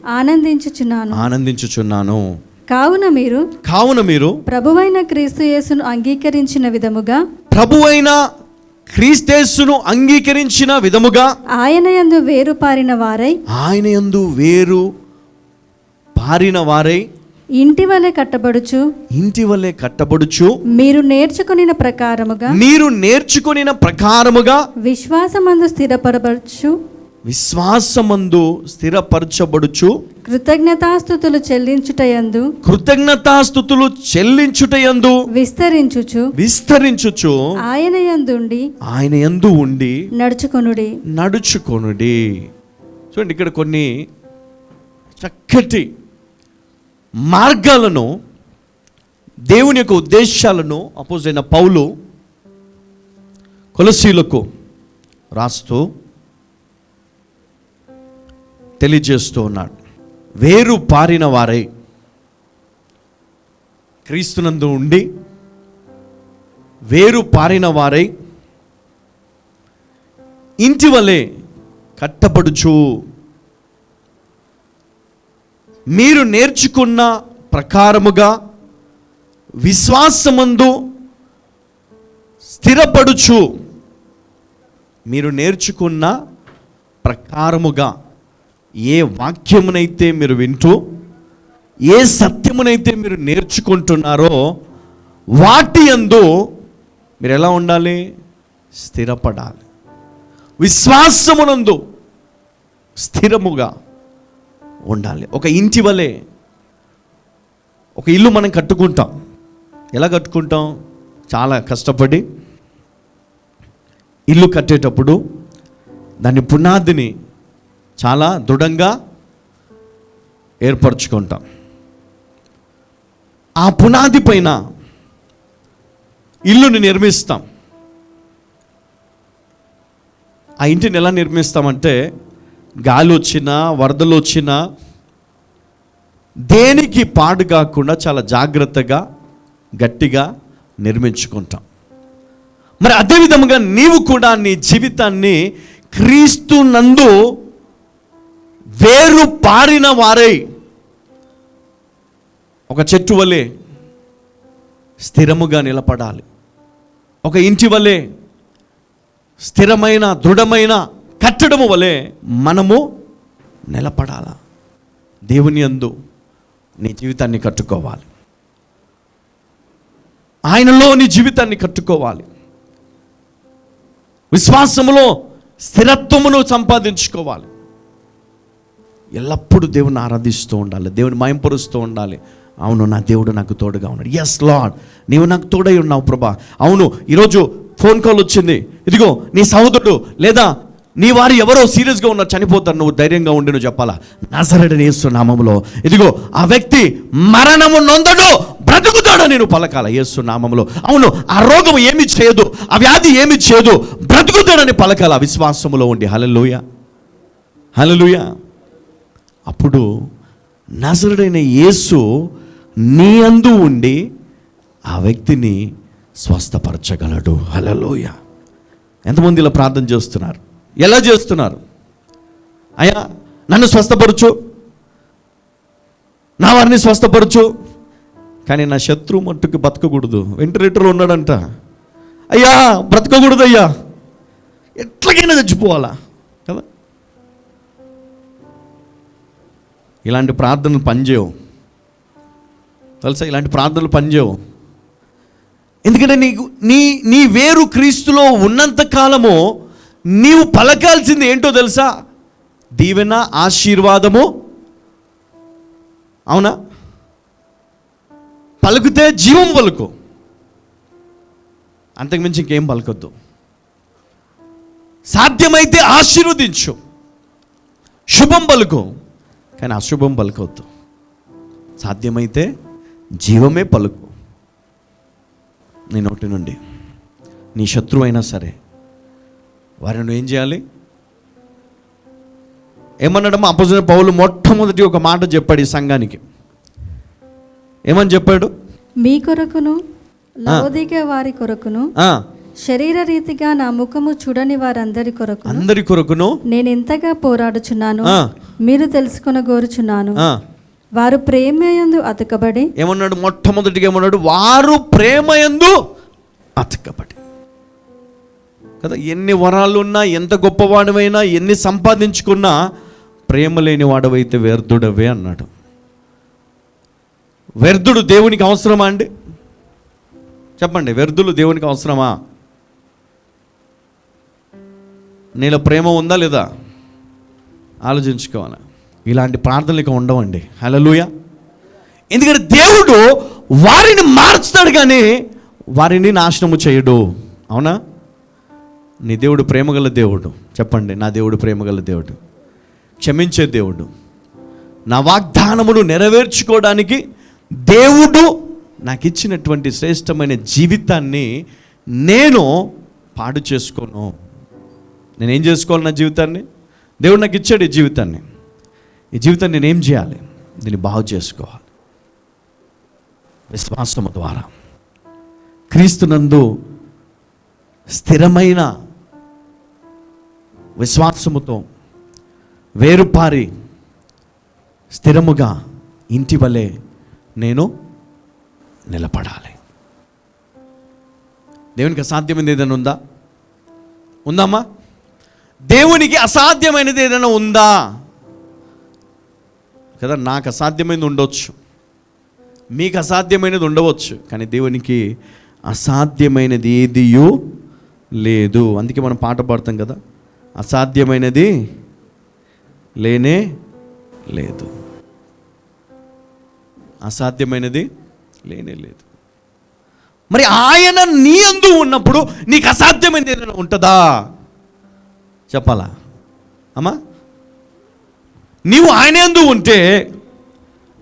ఆనందించుచున్నాను. కావున మీరు ప్రభువైన క్రీస్తు యేసును అంగీకరించిన విధముగా ఆయన యందు వేరు పారిన వారై ఇంటి వలె కట్టబడుచు మీరు నేర్చుకొనిన ప్రకారముగా విశ్వాసమందు స్థిరపరచబడుచు కృతజ్ఞతాస్తుతులు చెల్లించుటయందు విస్తరించుచు ఆయన యందు ఉండి నడుచుకొనుడి. చూడండి, ఇక్కడ కొన్ని చక్కటి మార్గాలను, దేవుని యొక్క ఉద్దేశాలను అపోజిట్ పౌలు కొలసీలకు రాస్తూ తెలియజేస్తూ ఉన్నాడు. వేరు పారిన వారై క్రీస్తునందు ఉండి వేరు పారిన వారై ఇంటి వలె కట్టబడుచు మీరు నేర్చుకున్న ప్రకారముగా విశ్వాసమందు స్థిరపడుచు. మీరు నేర్చుకున్న ప్రకారముగా ఏ వాక్యమునైతే మీరు వింటూ, ఏ సత్యమునైతే మీరు నేర్చుకుంటున్నారో వాటి యందు మీరు ఎలా ఉండాలి? స్థిరపడాలి. విశ్వాసమునందు స్థిరముగా ఉండాలి. ఒక ఇంటి వలె, ఒక ఇల్లు మనం కట్టుకుంటాం. ఎలా కట్టుకుంటాం? చాలా కష్టపడి ఇల్లు కట్టేటప్పుడు దాని పునాదిని చాలా దృఢంగా ఏర్పరచుకుంటాం. ఆ పునాది పైన ఇల్లుని నిర్మిస్తాం. ఆ ఇంటిని ఎలా నిర్మిస్తామంటే, గాలి వచ్చినా వరదలు వచ్చినా దేనికి పాడు కాకుండా చాలా జాగ్రత్తగా గట్టిగా నిర్మించుకుంటాం. మరి అదేవిధంగా నీవు కూడా నీ జీవితాన్ని క్రీస్తు నందు వేరు పారిన వారై ఒక చెట్టు వలె స్థిరముగా నిలబడాలి. ఒక ఇంటి వలె స్థిరమైన దృఢమైన కట్టడము వలె మనము నిలబడాల. దేవుని యందు నీ జీవితాన్ని కట్టుకోవాలి. ఆయనలో నీ జీవితాన్ని కట్టుకోవాలి. విశ్వాసములో స్థిరత్వమును సంపాదించుకోవాలి. ఎల్లప్పుడూ దేవుని ఆరాధిస్తూ ఉండాలి, దేవుని మహింపరుస్తూ ఉండాలి. అవును, నా దేవుడు నాకు తోడుగా ఉన్నాడు. ఎస్ లార్డ్, నీవు నాకు తోడై ఉన్నావు ప్రభా. అవును, ఈరోజు ఫోన్ కాల్ వచ్చింది, ఇదిగో నీ సహోదరుడు లేదా నీ వారు ఎవరో సీరియస్గా ఉన్నారు, చనిపోతారు, నువ్వు ధైర్యంగా ఉండి నువ్వు చెప్పాలా, నజరేయుడైన యేసు నామములో ఇదిగో ఆ వ్యక్తి మరణము నొందడు, బ్రతుకుతాడు నేను పలకాల యేసు నామములో. అవును, ఆ రోగం ఏమి చేయదు, ఆ వ్యాధి ఏమి చేయదు, బ్రతుకుతాడని పలకాల విశ్వాసములో ఉండి. హల్లెలూయా, హల్లెలూయా. అప్పుడు నజరేయుడైన యేసు నీ యందు ఉండి ఆ వ్యక్తిని స్వస్థపరచగలడు. హల్లెలూయా. ఎంతమంది ఇలా ప్రార్థన చేస్తున్నారు? ఎలా చేస్తున్నారు? అయ్యా నన్ను స్వస్థపరచు, నా వారిని స్వస్థపరచు, కానీ నా శత్రువు మట్టుకు బతకకూడదు. వెంటిలేటర్లో ఉన్నాడంట. అయ్యా బ్రతకకూడదు అయ్యా, ఎట్లాగైనా చచ్చిపోవాలా కదా. ఇలాంటి ప్రార్థనలు పనిచేయవు తెలుసా, ఇలాంటి ప్రార్థనలు పనిచేయవు. ఎందుకంటే నీ వేరు క్రీస్తులో ఉన్నంత కాలము నీవు పలకాల్సింది ఏంటో తెలుసా? దీవెన, ఆశీర్వాదము. అవునా? పలుకుతే జీవం పలుకు, అంతకుమించి ఇంకేం పలకొద్దు. సాధ్యమైతే ఆశీర్వదించు, శుభం పలుకు, కానీ అశుభం పలకొద్దు. సాధ్యమైతే జీవమే పలుకు నీ నోటి నుండి. నీ శత్రువు అయినా సరే వారిని ఏం చేయాలి? ఏమన్నాడమ్మా అపోస్తలుడైన పౌలు? మొట్టమొదటి ఒక మాట చెప్పాడు ఈ సంఘానికి. ఏమని చెప్పాడు? మీ కొరకును లవోదికయ వారి కొరకును శరీర రీతిగా నా ముఖము చూడని వారందరి కొరకు, అందరి కొరకును నేను ఎంతగా పోరాడుచున్నాను మీరు తెలుసుకొనగోరుచున్నాను. వారు ప్రేమయందు అతకబడి, ఏమన్నాడు? మొట్టమొదటిగా ఏమన్నాడు? వారు ప్రేమయందు అతకబడి. కదా, ఎన్ని వరాలు ఉన్నా, ఎంత గొప్పవాడివైనా, ఎన్ని సంపాదించుకున్నా ప్రేమ లేని వాడవైతే వ్యర్థుడవే అన్నాడు. వ్యర్థుడు దేవునికి అవసరమా అండి? చెప్పండి, వ్యర్థులు దేవునికి అవసరమా? నీలో ప్రేమ ఉందా లేదా ఆలోచించుకోవాలి. ఇలాంటి ప్రార్థనలు ఇక ఉండవండి. హల్లెలూయా. ఎందుకంటే దేవుడు వారిని మార్చుతాడు కానీ వారిని నాశనము చేయడు. అవునా? నీ దేవుడు ప్రేమగల దేవుడు. చెప్పండి, నా దేవుడు ప్రేమగల దేవుడు, క్షమించే దేవుడు. నా వాగ్దానమును నెరవేర్చుకోవడానికి దేవుడు నాకు ఇచ్చినటువంటి శ్రేష్టమైన జీవితాన్ని నేను పాడు చేసుకోను. నేనేం చేసుకోవాలి? నా జీవితాన్ని దేవుడు నాకు ఇచ్చాడు. ఈ జీవితాన్ని నేనేం చేయాలి? దీన్ని బాగు చేసుకోవాలి. విశ్వాసము ద్వారా క్రీస్తునందు స్థిరమైన విశ్వాసముతో వేరుపారి స్థిరముగా ఇంటి వలె నేను నిలబడాలి. దేవునికి అసాధ్యమైనది ఏదైనా ఉందా? ఉందమ్మా? దేవునికి అసాధ్యమైనది ఏదైనా ఉందా? కదా, నాకు అసాధ్యమైనది ఉండవచ్చు, మీకు అసాధ్యమైనది ఉండవచ్చు, కానీ దేవునికి అసాధ్యమైనది ఏదియూ లేదు. అందుకే మనం పాట పాడతాం కదా, అసాధ్యమైనది లేనే లేదు, అసాధ్యమైనది లేనే లేదు. మరి ఆయన నీ యందు ఉన్నప్పుడు నీకు అసాధ్యమైనది ఏదైనా ఉంటుందా? చెప్పాలా అమ్మా? నీవు ఆయన యందు ఉంటే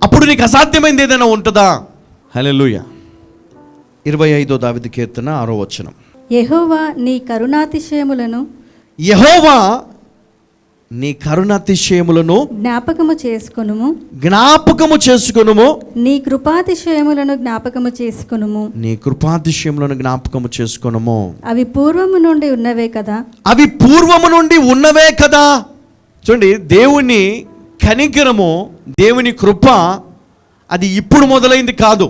అప్పుడు నీకు అసాధ్యమైనది ఏదైనా ఉంటుందా? హల్లెలూయా. 25వ దావీదు కీర్తన 6వ వచనం. యెహోవా నీ కరుణాతిశయములను, యెహోవా నీ కరుణాతిశయములను జ్ఞాపకము చేసుకొనుము, జ్ఞాపకము చేసుకొనుము. నీ కృపాతిశయములను జ్ఞాపకము చేసుకొనుము, నీ కృపాతిశయములను జ్ఞాపకము చేసుకొనుము. అవి పూర్వము నుండి ఉన్నవే కదా, అవి పూర్వము నుండి ఉన్నవే కదా. చూడండి, దేవుని కనికరము, దేవుని కృప అది ఇప్పుడు మొదలైంది కాదు.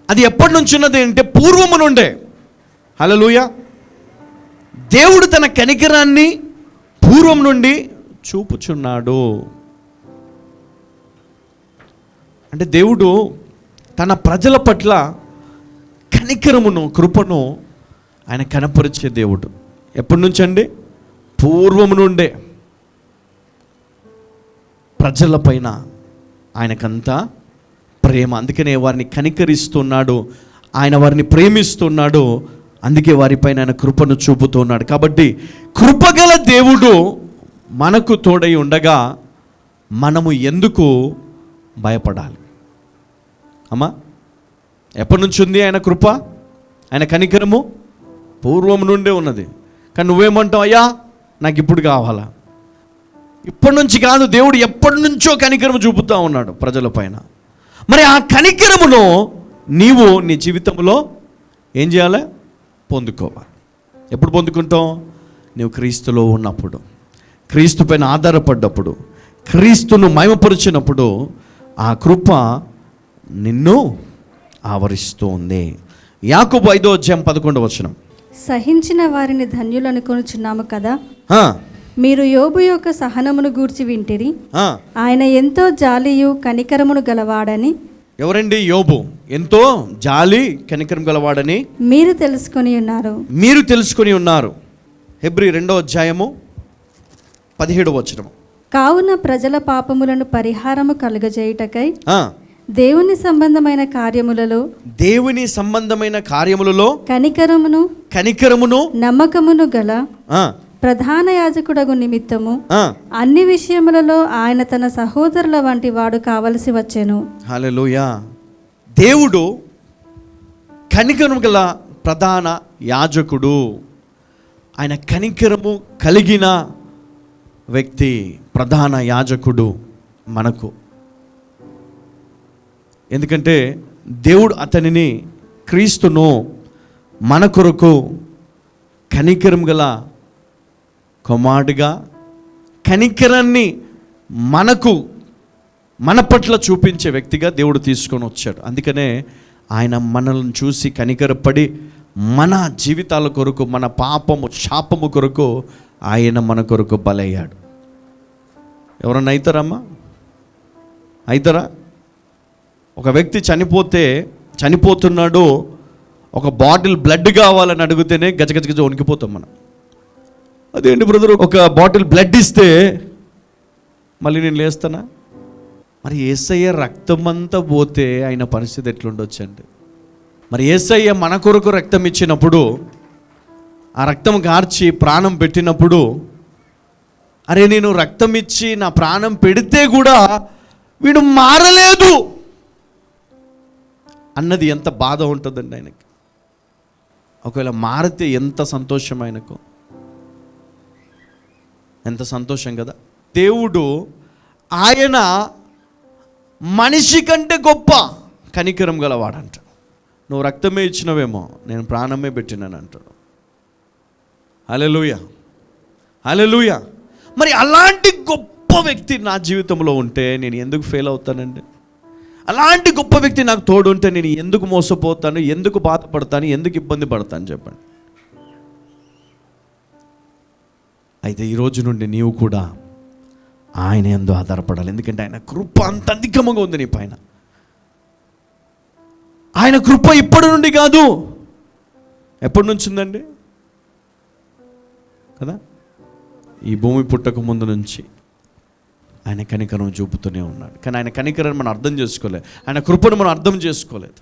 అది ఎప్పటి నుంచి ఉన్నది అంటే పూర్వము నుండే. హల్లెలూయా. దేవుడు తన కనికరాన్ని పూర్వం నుండి చూపుచున్నాడు. అంటే దేవుడు తన ప్రజల పట్ల కనికరమును, కృపను ఆయన కనపరిచే దేవుడు. ఎప్పటి నుంచి అండి? పూర్వము నుండే ప్రజల పైన ఆయనకంతా ప్రేమ. అందుకనే వారిని కనికరిస్తున్నాడు, ఆయన వారిని ప్రేమిస్తున్నాడు. అందుకే వారిపైన ఆయన కృపను చూపుతున్నాడు. కాబట్టి కృపగల దేవుడు మనకు తోడై ఉండగా మనము ఎందుకు భయపడాలి? అమ్మా, ఎప్పటి నుంచి ఉంది ఆయన కృప, ఆయన కనికరము? పూర్వం నుండే ఉన్నది. కానీ నువ్వేమంటావు? అయ్యా నాకు ఇప్పుడు కావాలా? ఇప్పటి నుంచి కాదు, దేవుడు ఎప్పటి నుంచో కనికరము చూపుతూ ఉన్నాడు ప్రజల పైన. మరి ఆ కనికరమును నీవు నీ జీవితంలో ఏం చేయాలి? పొందుకోవాలి. ఎప్పుడు పొందుకుంటావు? నీవు క్రీస్తులో ఉన్నప్పుడు, క్రీస్తు పైన ఆధారపడ్డప్పుడు, క్రీస్తును మహిమపరిచినప్పుడు ఆ కృప నిన్ను ఆవరిస్తుంది. యాకోబు 5వ అధ్యాయం 11వ వచనం. సహించిన వారిని ధన్యులను కొనుచున్నాము కదా, మీరు యోబు యొక్క సహనమును గూర్చి వింటిరి. ఆ, ఆయన ఎంతో జాలియు కనికరమును గలవాడని ఎవరండి? యోబు ఎంతో జాలి కనికరం గలవాడని మీరు తెలుసుకొని ఉన్నారు. మీరు తెలుసుకొని ఉన్నారు. హెబ్రీ 2వ అధ్యాయము 17వ వచనము. కావున ప్రజల పాపములను పరిహారము కలుగజేయుటకై ఆ, దేవుని సంబంధమైన కార్యములలో దేవుని సంబంధమైన కార్యములలో కనికరమును నమ్మకమును గల ఆ, ప్రధాన యాజకుడగు నిమిత్తము ఆ, అన్ని విషయములలో ఆయన తన సహోదరుల వంటి వాడు కావలసి వచ్చెను. హల్లెలూయా. దేవుడు కనికరము గల ప్రధాన యాజకుడు. ఆయన కనికరము కలిగిన వ్యక్తి, ప్రధాన యాజకుడు మనకు. ఎందుకంటే దేవుడు అతనిని, క్రీస్తును మన కొరకు కనికరం గల కుమారుడిగా, కనికరాన్ని మన పట్ల చూపించే వ్యక్తిగా దేవుడు తీసుకొని వచ్చాడు. అందుకనే ఆయన మనల్ని చూసి కనికరపడి మన జీవితాల కొరకు, మన పాపము శాపము కొరకు ఆయన మన కొరకు బలయ్యాడు. ఎవరన్నా అవుతారమ్మా? అవుతారా? ఒక వ్యక్తి చనిపోతున్నాడు, ఒక బాటిల్ బ్లడ్ కావాలని అడిగితేనే గజగజగజ వణికిపోతాం మనం. అదేంటి బ్రదర్, ఒక బాటిల్ బ్లడ్ ఇస్తే మళ్ళీ నేను లేస్తానా? మరి యేసయ్య రక్తమంతా పోతే ఆయన పరిస్థితి ఎట్లుండొచ్చు అండి? మరి యేసయ్య మన కొరకు రక్తం ఇచ్చినప్పుడు, ఆ రక్తం కార్చి ప్రాణం పెట్టినప్పుడు, అరే నేను రక్తం ఇచ్చి నా ప్రాణం పెడితే కూడా వీడు మారలేదు అన్నది ఎంత బాధ ఉంటుందండి ఆయనకి. ఒకవేళ మారితే ఎంత సంతోషం ఆయనకు, ఎంత సంతోషం కదా. దేవుడు ఆయన మనిషి కంటే గొప్ప కనికరం గలవాడంట. నువ్వు రక్తమే ఇచ్చినవేమో, నేను ప్రాణమే పెట్టినాను అంటాడు. హల్లెలూయా, హల్లెలూయా. మరి అలాంటి గొప్ప వ్యక్తి నా జీవితంలో ఉంటే నేను ఎందుకు ఫెయిల్ అవుతానండి? అలాంటి గొప్ప వ్యక్తి నాకు తోడు ఉంటే నేను ఎందుకు మోసపోతాను, ఎందుకు బాధపడతాను, ఎందుకు ఇబ్బంది పడతాను చెప్పండి. అయితే ఈ రోజు నుండి నీవు కూడా ఆయన యందు ఆధారపడాలి. ఎందుకంటే ఆయన కృప అంత అధికముగా ఉంది నీ పైన. ఆయన కృప ఇప్పటి నుండి కాదు, ఎప్పటి నుంచి ఉందండి కదా? ఈ భూమి పుట్టక ముందు నుంచి ఆయన కనికరం చూపుతూనే ఉన్నాడు. కానీ ఆయన కనికరాన్ని మనం అర్థం చేసుకోలేదు, ఆయన కృపను మనం అర్థం చేసుకోలేదు.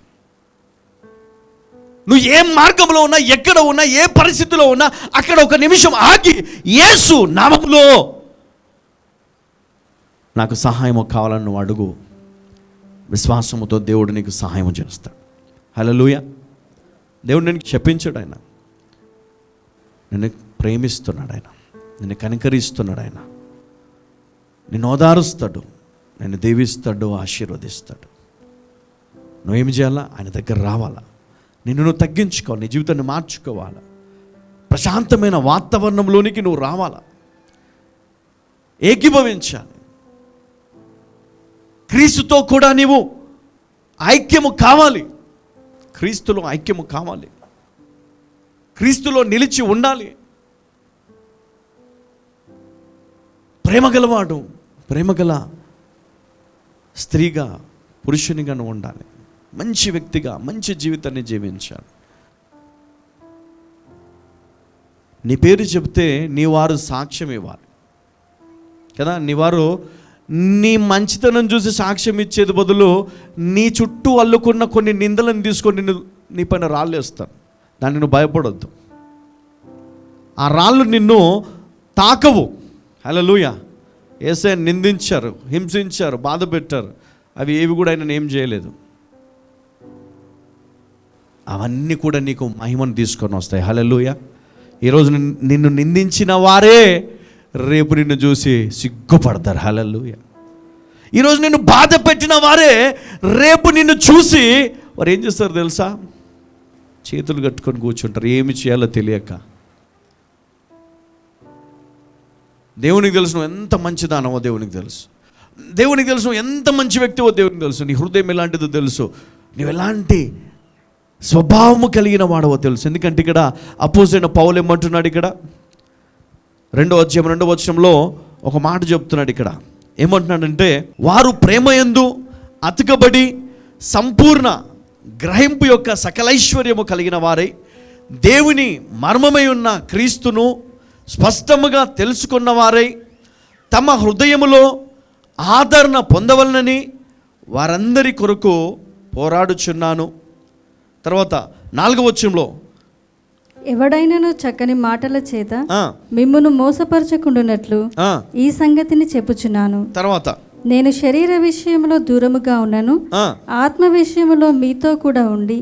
నువ్వు ఏ మార్గంలో ఉన్నా, ఎక్కడ ఉన్నా, ఏ పరిస్థితిలో ఉన్నా, అక్కడ ఒక నిమిషం ఆగి యేసు నామములో నాకు సహాయం కావాలని నువ్వు అడుగు. విశ్వాసముతో దేవుడు నీకు సహాయం చేస్తాడు. హల్లెలూయా. దేవుడు నేను చెప్పించాడు, ఆయన నిన్ను ప్రేమిస్తున్నాడు, ఆయన నిన్ను కనికరిస్తున్నాడు, ఆయన నిన్ను ఓదారుస్తాడు, నిన్ను దీవిస్తాడు, ఆశీర్వదిస్తాడు. నువ్వేమి చేయాలా? ఆయన దగ్గర రావాలా, నిన్ను నువ్వు తగ్గించుకోవాలి, నీ జీవితాన్ని మార్చుకోవాలా, ప్రశాంతమైన వాతావరణంలోనికి నువ్వు రావాలా, ఏకీభవించాలి. క్రీస్తుతో కూడా నీవు ఐక్యము కావాలి, క్రీస్తులో ఐక్యము కావాలి, క్రీస్తులో నిలిచి ఉండాలి. ప్రేమగలవాడు, ప్రేమగల స్త్రీగా, పురుషునిగా నువ్వు ఉండాలి. మంచి వ్యక్తిగా, మంచి జీవితాన్ని జీవించాలి. నీ పేరు చెప్తే నీ వారు సాక్ష్యం ఇవ్వాలి కదా. నీ వారు నీ మంచితనం చూసి సాక్ష్యం ఇచ్చేది బదులు నీ చుట్టూ అల్లుకున్న కొన్ని నిందలను తీసుకొని నీ పైన రాళ్ళు వేస్తాను. దాన్ని నువ్వు భయపడొద్దు. ఆ రాళ్ళు నిన్ను తాకవు. హల్లెలూయా. యేసయ్యను నిందించారు, హింసించారు, బాధ పెట్టారు, అవి ఏవి కూడా ఆయన ఏం చేయలేదు. అవన్నీ కూడా నీకు మహిమను తీసుకొని వస్తాయి. హల్లెలూయా. ఈరోజు నిన్ను నిందించిన వారే రేపు నిన్ను చూసి సిగ్గుపడతారు. హల్లెలూయా. ఈరోజు నిన్ను బాధ పెట్టిన వారే రేపు నిన్ను చూసి వారు ఏం చేస్తారు తెలుసా? చేతులు కట్టుకొని కూర్చుంటారు, ఏమి చేయాలో తెలియక. దేవునికి తెలుసు నువ్వు ఎంత మంచిదానవో, దేవునికి తెలుసు. దేవునికి తెలుసు నువ్వు ఎంత మంచి వ్యక్తివో, దేవునికి తెలుసు. నీ హృదయం ఎలాంటిదో తెలుసు, నువ్వు ఎలాంటి స్వభావము కలిగిన వాడవో తెలుసు. ఎందుకంటే ఇక్కడ అపోజిట్ పౌలు ఏమంటున్నాడు, ఇక్కడ 2వ అధ్యాయం 2వ వచనంలో ఒక మాట చెప్తున్నాడు ఇక్కడ. ఏమంటున్నాడంటే, వారు ప్రేమయందు అతుకబడి సంపూర్ణ గ్రహింపు యొక్క సకలైశ్వర్యము కలిగిన వారై దేవుని మర్మమై ఉన్న క్రీస్తును స్పష్టముగా తెలుసుకున్న వారై తమ హృదయములో ఆదరణ పొందవలనని వారందరి కొరకు పోరాడుచున్నాను. తర్వాత 4వ వచనంలో, ఎవడైనను చక్కని మాటల చేత మిమ్మును మోసపరచకుండునట్లు ఈ సంగతిని చెప్పుచున్నాను. తర్వాత, నేను శరీర విషయంలో దూరముగా ఉన్నను, ఆత్మ విషయంలో మీతో కూడా ఉండి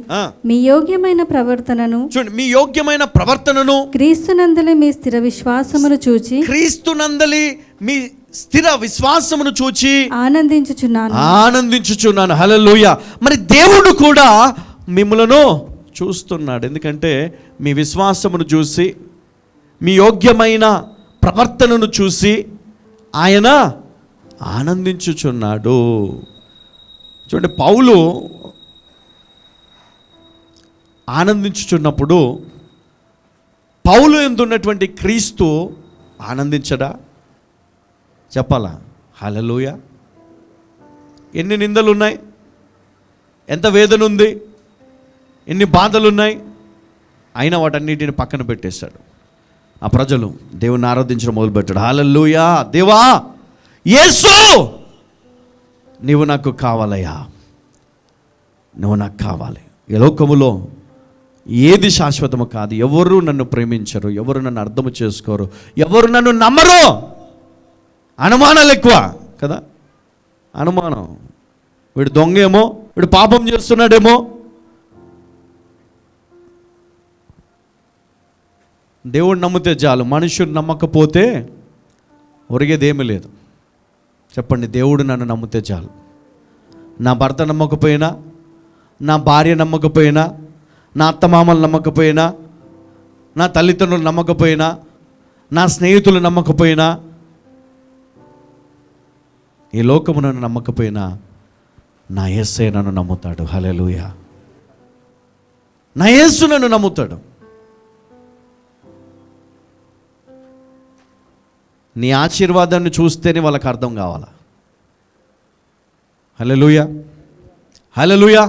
మీ యోగ్యమైన ప్రవర్తనను, చూడండి, మీ యోగ్యమైన ప్రవర్తనను క్రీస్తునందలి మీ స్థిర విశ్వాసమును చూచి, క్రీస్తునందలి మీ స్థిర విశ్వాసమును చూచి ఆనందించుచున్నాను. హల్లెలూయా. మరి దేవుడు కూడా మిమ్ములను చూస్తున్నాడు. ఎందుకంటే మీ విశ్వాసమును చూసి, మీ యోగ్యమైన ప్రవర్తనను చూసి ఆయన ఆనందించుచున్నాడు. చూడండి, పౌలు ఆనందించుచున్నప్పుడు పౌలు ఎందున్నటువంటి క్రీస్తు ఆనందించడా? చెప్పాలా? హల్లెలూయా. ఎన్ని నిందలు ఉన్నాయి, ఎంత వేదన ఉంది, ఎన్ని బాధలు ఉన్నాయి, అయినా వాటన్నిటిని పక్కన పెట్టేశాడు. ఆ ప్రజలు దేవుని ఆరాధించడం మొదలుపెట్టాడు. హల్లెలూయా. దేవా యేసు, నీవు నాకు కావాలయ్యా, నువ్వు నాకు కావాలి. ఈ లోకములో ఏది శాశ్వతము కాదు. ఎవరు నన్ను ప్రేమించరు, ఎవరు నన్ను అర్థం చేసుకోరు, ఎవరు నన్ను నమ్మరు. అనుమానాలు ఎక్కువ కదా. అనుమానం, వీడు దొంగేమో, వీడు పాపం చేస్తున్నాడేమో. దేవుడు నమ్మితే చాలు, మనుషుడు నమ్మకపోతే ఒరిగేదేమీ లేదు. చెప్పండి, దేవుడు నన్ను నమ్మితే చాలు. నా భర్త నమ్మకపోయినా, నా భార్య నమ్మకపోయినా, నా అత్తమామలు నమ్మకపోయినా, నా తల్లిదండ్రులు నమ్మకపోయినా, నా స్నేహితులు నమ్మకపోయినా, ఈ లోకము నన్ను నమ్మకపోయినా నా యేసే నన్ను నమ్ముతాడు. హల్లెలూయా. నా యేసు నన్ను నమ్ముతాడు. నీ ఆశీర్వాదాన్ని చూస్తేనే వాళ్ళకి అర్థం కావాలా. హల్లెలూయా, హల్లెలూయా.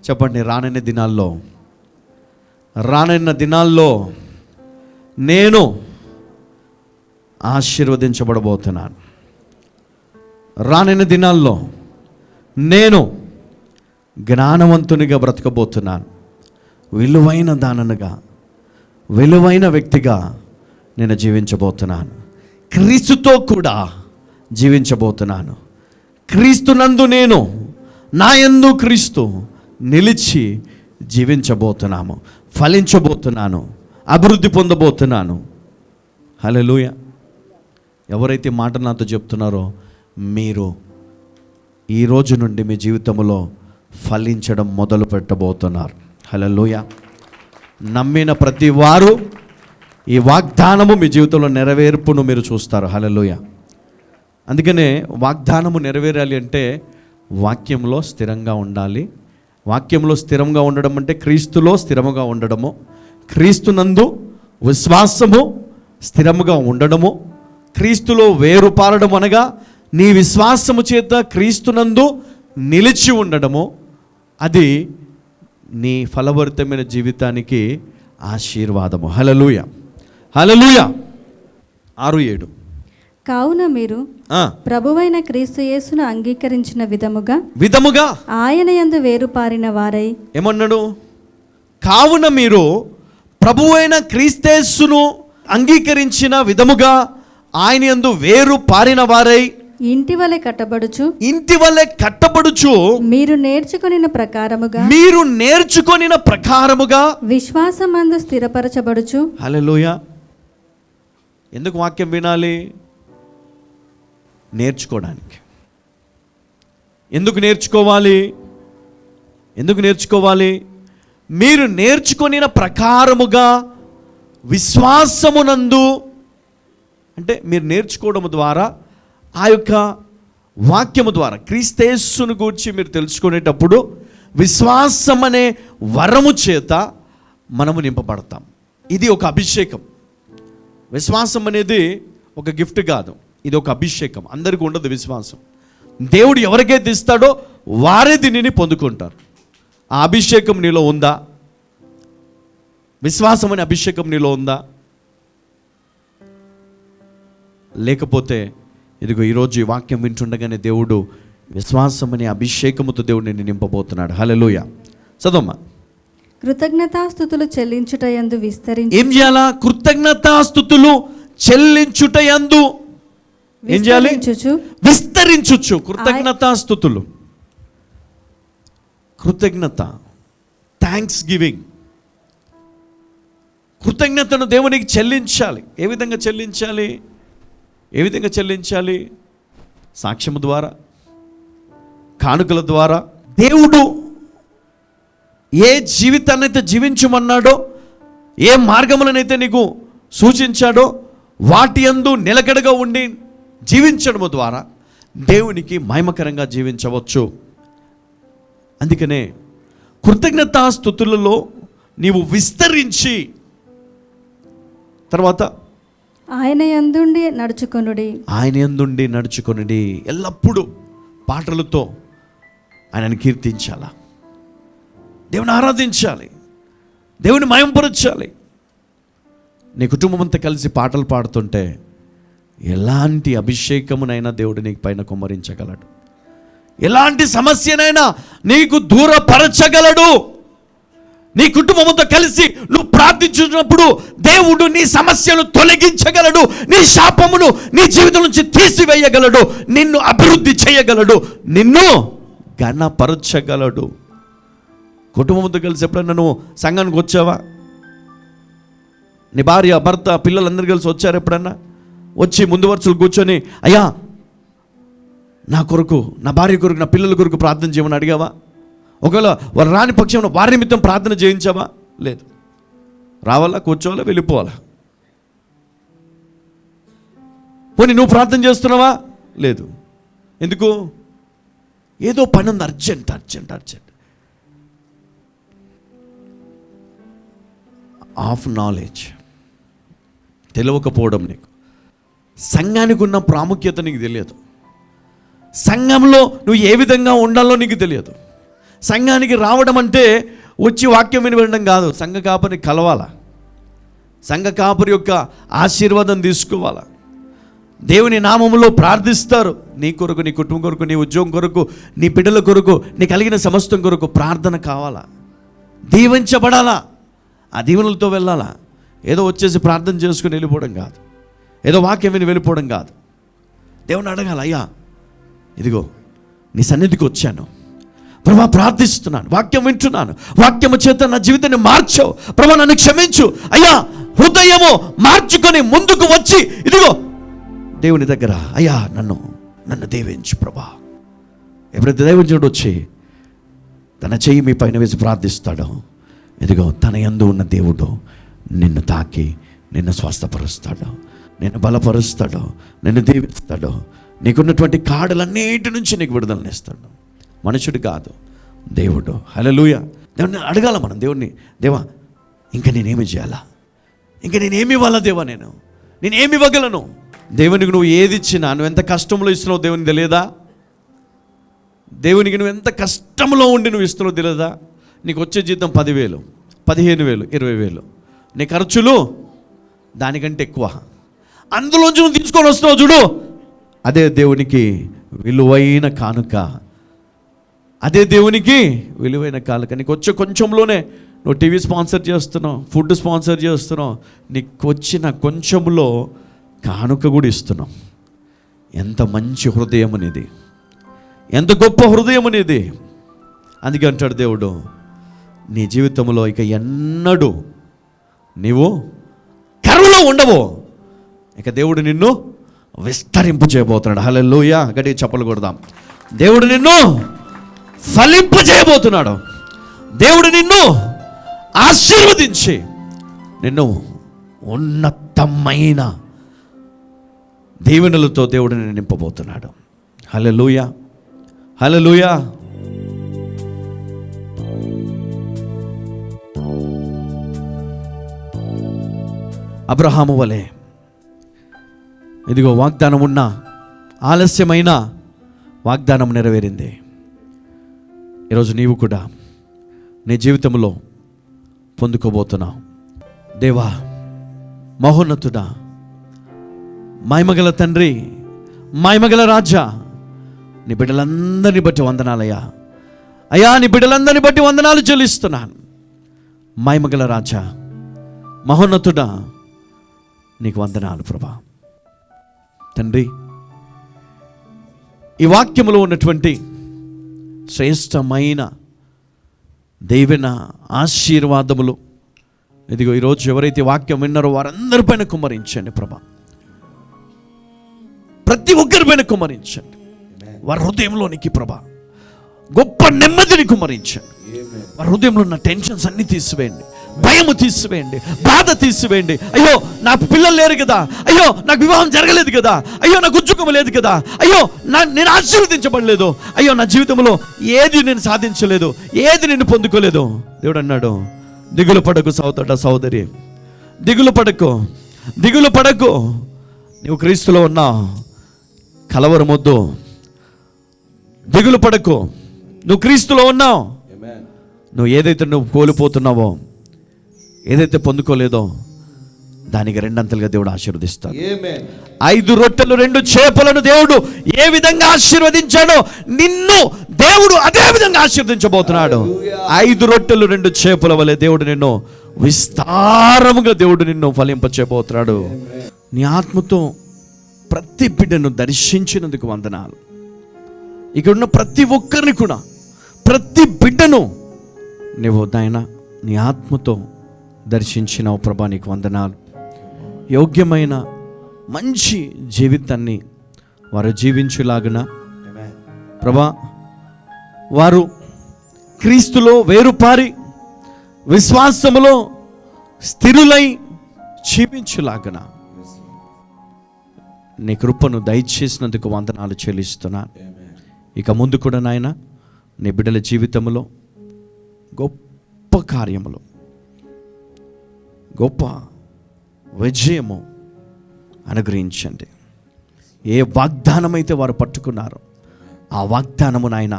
చెప్పండి, రానున్న దినాల్లో నేను ఆశీర్వదించబడబోతున్నాను. రానున్న దినాల్లో నేను జ్ఞానవంతునిగా బ్రతకబోతున్నాను. విలువైన దాననుగా, విలువైన వ్యక్తిగా నేను జీవించబోతున్నాను. క్రీస్తుతో కూడా జీవించబోతున్నాను. క్రీస్తునందు నేను, నా యందు క్రీస్తు నిలిచి జీవించబోతున్నాము. ఫలించబోతున్నాను, అభివృద్ధి పొందబోతున్నాను. హల్లెలూయా. ఎవరైతే మాట నాతో చెప్తున్నారో, మీరు ఈ రోజు నుండి మీ జీవితంలో ఫలించడం మొదలు పెట్టబోతున్నారు. హల్లెలూయా. నమ్మిన ప్రతి వారు ఈ వాగ్దానము మీ జీవితంలో నెరవేర్పును మీరు చూస్తారు. హల్లెలూయా. అందుకనే వాగ్దానము నెరవేరాలి అంటే వాక్యంలో స్థిరంగా ఉండాలి. వాక్యంలో స్థిరంగా ఉండడం అంటే క్రీస్తులో స్థిరముగా ఉండడము, క్రీస్తునందు విశ్వాసము స్థిరముగా ఉండడము, క్రీస్తులో వేరుపారడం అనగా నీ విశ్వాసము చేత క్రీస్తునందు నిలిచి ఉండడము. అది నీ ఫలభరితమైన జీవితానికి ఆశీర్వాదము. హల్లెలూయా, హల్లెలూయా. 6:7. కావున మీరు ప్రభువైన క్రీస్తు యేసును అంగీకరించిన విధముగా ఆయన యందు వేరుపారిన వారై. ఏమన్నాడు? కావున మీరు ప్రభువైన క్రీస్తేసును అంగీకరించిన విధముగా ఆయన యందు వేరు పారిన వారై ఇంటి వలె కట్టబడుచు మీరు నేర్చుకొనిన ప్రకారముగా విశ్వాసమందు స్థిరపరచబడుచు. హల్లెలూయా. ఎందుకు వాక్యం వినాలి? నేర్చుకోవడానికి. ఎందుకు నేర్చుకోవాలి? మీరు నేర్చుకొనిన ప్రకారముగా విశ్వాసమునందు, అంటే మీరు నేర్చుకోవడం ద్వారా, ఆ యొక్క వాక్యము ద్వారా క్రీస్తేసును గూర్చి మీరు తెలుసుకునేటప్పుడు విశ్వాసం అనే వరము చేత మనము నింపబడతాం. ఇది ఒక అభిషేకం. విశ్వాసం అనేది ఒక గిఫ్ట్ కాదు, ఇది ఒక అభిషేకం. అందరికీ ఉండదు విశ్వాసం. దేవుడు ఎవరికైతే ఇస్తాడో వారే దీనిని పొందుకుంటారు. ఆ అభిషేకం నీలో ఉందా? విశ్వాసం అనే అభిషేకం నీలో ఉందా? లేకపోతే ఇదిగో ఈరోజు ఈ వాక్యం వింటుండగానే దేవుడు విశ్వాసం అనే అభిషేకముతో దేవుడు నిన్ను నింపబోతున్నాడు. హల్లెలూయా. చదవమ్మా. కృతజ్ఞతాస్తుతులు చెల్లించుటయందు విస్తరించి. ఏం చేయాలా? కృతజ్ఞతాస్తుతులు చెల్లించుటయందు ఏం చేయాలి? విస్తరించుచు. కృతజ్ఞతాస్తుతులు, కృతజ్ఞత, థ్యాంక్స్ గివింగ్. కృతజ్ఞతను దేవునికి చెల్లించాలి. ఏ విధంగా చెల్లించాలి? ఏ విధంగా చెల్లించాలి? సాక్ష్యము ద్వారా, కానుకల ద్వారా. దేవుడు ఏ జీవితాన్ని అయితే జీవించమన్నాడో, ఏ మార్గములనైతే నీకు సూచించాడో వాటి యందు నిలకడగా ఉండి జీవించడము ద్వారా దేవునికి మహిమకరంగా జీవించవచ్చు. అందుకనే కృతజ్ఞతాస్తుతులలో నీవు విస్తరించి, తర్వాత ఆయన యందుండి నడుచుకొనుడి. ఆయన యందుండి నడుచుకొనుడి. ఎల్లప్పుడూ పాటలతో ఆయనను కీర్తించాలా, దేవుని ఆరాధించాలి, దేవుని మహిమపరచాలి. నీ కుటుంబం అంతా కలిసి పాటలు పాడుతుంటే ఎలాంటి అభిషేకమునైనా దేవుడు నీకు పైన కుమ్మరించగలడు. ఎలాంటి సమస్యనైనా నీకు దూరపరచగలడు. నీ కుటుంబంతో కలిసి నువ్వు ప్రార్థించినప్పుడు దేవుడు నీ సమస్యను తొలగించగలడు. నీ శాపమును నీ జీవితం నుంచి తీసివేయగలడు. నిన్ను అభివృద్ధి చేయగలడు. నిన్ను ఘనపరచగలడు. కుటుంబంతో కలిసి ఎప్పుడన్నా నువ్వు సంఘానికి వచ్చావా? నీ భార్య, భర్త, పిల్లలందరూ కలిసి వచ్చారు ఎప్పుడన్నా? వచ్చి ముందు వరుసలు కూర్చొని, అయ్యా నా కొరకు, నా భార్య కొరకు, నా పిల్లల కొరకు ప్రార్థన చేయమని అడిగావా? ఒకవేళ వారు రాని పక్షంలో వారి నిమిత్తం ప్రార్థన చేయించావా? లేదు. రావాలా, కూర్చోవాలా, వెళ్ళిపోవాలా? పోనీ నువ్వు ప్రార్థన చేస్తున్నావా? లేదు. ఎందుకు? ఏదో పని ఉంది, urgent urgent urgent. Of knowledge, తెలియకపోవడం. నీకు సంఘానికి ఉన్న ప్రాముఖ్యత నీకు తెలియదు. సంఘంలో నువ్వు ఏ విధంగా ఉండాలో నీకు తెలియదు. సంఘానికి రావడం అంటే వచ్చి వాక్యం వినడం కాదు. సంఘ కాపరిని కలవాలా, సంఘ కాపరి యొక్క ఆశీర్వాదం తీసుకోవాలా. దేవుని నామములో ప్రార్థిస్తారు. నీ కొరకు, నీ కుటుంబం కొరకు, నీ ఉద్యోగం కొరకు, నీ బిడ్డల కొరకు, నీ కలిగిన సమస్తం కొరకు ప్రార్థన కావాలా, దీవించబడాలా. ఆ దీవెనలతో వెళ్ళాలా. ఏదో వచ్చేసి ప్రార్థన చేసుకుని వెళ్ళిపోవడం కాదు, ఏదో వాక్యం విని వెళ్ళిపోవడం కాదు. దేవుని అడగాల, అయ్యా ఇదిగో నీ సన్నిధికి వచ్చాను ప్రభా, ప్రార్థిస్తున్నాను, వాక్యం వింటున్నాను, వాక్యము చేత నా జీవితాన్ని మార్చావు ప్రభా, నన్ను క్షమించు అయ్యా. హృదయము మార్చుకొని ముందుకు వచ్చి ఇదిగో దేవుని దగ్గర, అయ్యా నన్ను దీవించు ప్రభా. ఎప్పుడైతే దైవజనుడు వచ్చి తన చెయ్యి మీ పైన వేసి ప్రార్థిస్తాడో, ఇదిగో తన యందు ఉన్న దేవుడు నిన్ను తాకి నిన్ను స్వస్థపరుస్తాడు, నిన్ను బలపరుస్తాడు, నిన్ను దీవిస్తాడు. నీకున్నటువంటి కాడలన్నిటి నుంచి నీకు విడుదలనిస్తాడు. మనుషుడు కాదు, దేవుడు. హల్లెలూయా. దేవుడిని అడగాల మనం. దేవుడిని, దేవా ఇంకా నేనేమి చేయాలా, ఇంకా నేనేమి ఇవ్వాలా దేవా, నేనేమి ఇవ్వగలను? దేవునికి నువ్వు ఏది ఇచ్చినా, నువ్వు ఎంత కష్టంలో ఇస్తున్నావు దేవునికి తెలియదా? దేవునికి నువ్వు ఎంత కష్టంలో ఉండి నువ్వు ఇస్తున్నావు తెలియదా? నీకు వచ్చే జీతం 10,000, 15,000, 20,000. నీ ఖర్చులు దానికంటే ఎక్కువ. అందులోంచి నువ్వు తీసుకొని వస్తున్నావు చూడు, అదే దేవునికి విలువైన కానుక. అదే దేవునికి విలువైన కానుక. నీకు వచ్చే కొంచెంలోనే నువ్వు టీవీ స్పాన్సర్ చేస్తున్నావు, ఫుడ్ స్పాన్సర్ చేస్తున్నావు, నీకు వచ్చిన కొంచెంలో కానుక కూడా ఇస్తున్నావు. ఎంత మంచి హృదయం అనేది, ఎంత గొప్ప హృదయం అనేది. అందుకే అంటాడు దేవుడు, నీ జీవితంలో ఇక ఎన్నడూ నీవు కరువులో ఉండవు. ఇక దేవుడు నిన్ను విస్తరింపు చేయబోతున్నాడు. హల్లెలూయా. గట్టిగా చప్పలు కొడదాం. దేవుడు నిన్ను ఫలింప చేయబోతున్నాడు. దేవుడు నిన్ను ఆశీర్వదించి నిన్ను ఉన్నతమైన దీవెనలతో దేవుడు నిన్ను నింపబోతున్నాడు. హల్లెలూయా, హల్లెలూయా. అబ్రహాము వలె ఇదిగో వాగ్దానం ఉన్న ఆలస్యమైన వాగ్దానం నెరవేరింది. ఈరోజు నీవు కూడా నీ జీవితంలో పొందుకోబోతున్నావు. దేవా, మహోన్నతుడా, మహిమగల తండ్రి, మహిమగల రాజా, నీ బిడ్డలందరినీ బట్టి వందనాలయ్యా. అయ్యా, నీ బిడ్డలందరినీ బట్టి వందనాలు చెల్లిస్తున్నాను. మహిమగల రాజా, మహోన్నతుడా, నీకు వందనాలు ప్రభా. తండ్రి, ఈ వాక్యములో ఉన్నటువంటి శ్రేష్టమైన దైవన ఆశీర్వాదములు ఇదిగో ఈరోజు ఎవరైతే వాక్యం విన్నారో వారందరిపైన కుమ్మరించండి ప్రభా. ప్రతి ఒక్కరిపైన కుమ్మరించండి. వారి హృదయంలోనికి ప్రభా గొప్ప నెమ్మదిని కుమ్మరించండి. వారి హృదయంలో ఉన్న టెన్షన్స్ అన్ని తీసివేయండి, భయము తీసివేయండి, బాధ తీసివేయండి. అయ్యో, నాకు పిల్లలు లేరు కదా, అయ్యో నాకు వివాహం జరగలేదు కదా, అయ్యో నాకు ఉద్యోగం లేదు కదా, అయ్యో నేను ఆశీర్వదించబడలేదు, అయ్యో నా జీవితంలో ఏది నేను సాధించలేదు, ఏది నేను పొందుకోలేదు. దేవుడు అన్నాడు, దిగులు పడకు సోదరుడా, సోదరి, దిగులు పడకు, దిగులు పడకు. నువ్వు క్రీస్తులో ఉన్నావు, కలవరమొద్దు, దిగులు పడకు. నువ్వు క్రీస్తులో ఉన్నావు. నువ్వు ఏదైతే నువ్వు కోల్పోతున్నావో, ఏదైతే పొందుకోలేదో దానికి రెండంతలుగా దేవుడు ఆశీర్వదిస్తాడు. 5 రొట్టెలు 2 చేపలను దేవుడు ఏ విధంగా ఆశీర్వదించాడో నిన్ను దేవుడు అదే విధంగా ఆశీర్వదించబోతున్నాడు. 5 రొట్టెలు 2 చేపల వలె దేవుడు నిన్ను విస్తారముగా దేవుడు నిన్ను ఫలింపచేయబోతున్నాడు. నీ ఆత్మతో ప్రతి బిడ్డను దర్శించినందుకు వందనాలు. ఇక్కడ ఉన్న ప్రతి ఒక్కరిని కూడా, ప్రతి బిడ్డను నువ్వు నాయన నీ ఆత్మతో దర్శించినావు ప్రభా, నీకు వందనాలు. యోగ్యమైన మంచి జీవితాన్ని వారు జీవించులాగున ప్రభా, వారు క్రీస్తులో వేరుపారి విశ్వాసములో స్థిరులై జీవించులాగున నీ కృపను దయచేసినందుకు వందనాలు చెల్లిస్తున్నాను. ఇక ముందు కూడా నాయన నీ బిడ్డల జీవితంలో గొప్ప కార్యములు, గొప్ప విజయము అనుగ్రహించండి. ఏ వాగ్దానం అయితే వారు పట్టుకున్నారో ఆ వాగ్దానము నాయన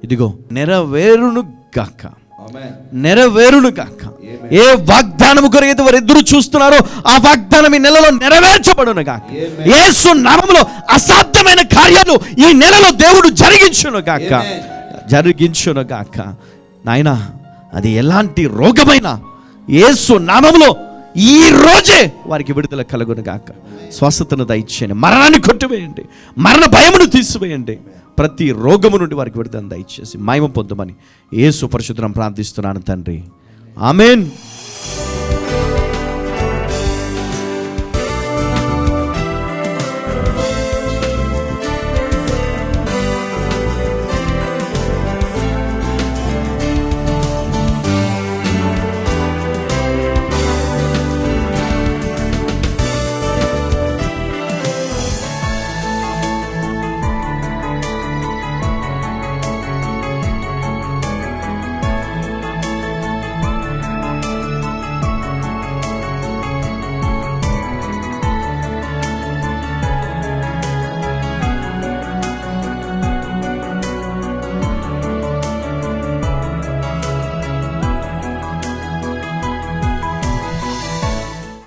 ఇదిగో నెరవేరును గాక, నెరవేరును గాక. ఏ వాగ్దానము కొరకైతే వారు ఎదురు చూస్తున్నారో ఆ వాగ్దానం ఈ నెలలో నెరవేర్చబడును గాక. యేసు నామములో అసాధ్యమైన కార్యాలు ఈ నెలలో దేవుడు జరిగించును గాక, జరిగించును గాక. నాయన అది ఎలాంటి రోగమైనా యేసు నామములో ఈ రోజే వారికి విడుదల కలుగును గాక. స్వస్థతను దయచేయండి, మరణాన్ని కొట్టివేయండి, మరణ భయమును తీసివేయండి. ప్రతి రోగము నుండి వారికి విడుదల దయచేసి మహిమ పొందమని యేసు పరిశుద్ధం ప్రార్థిస్తున్నాను తండ్రి. ఆమేన్.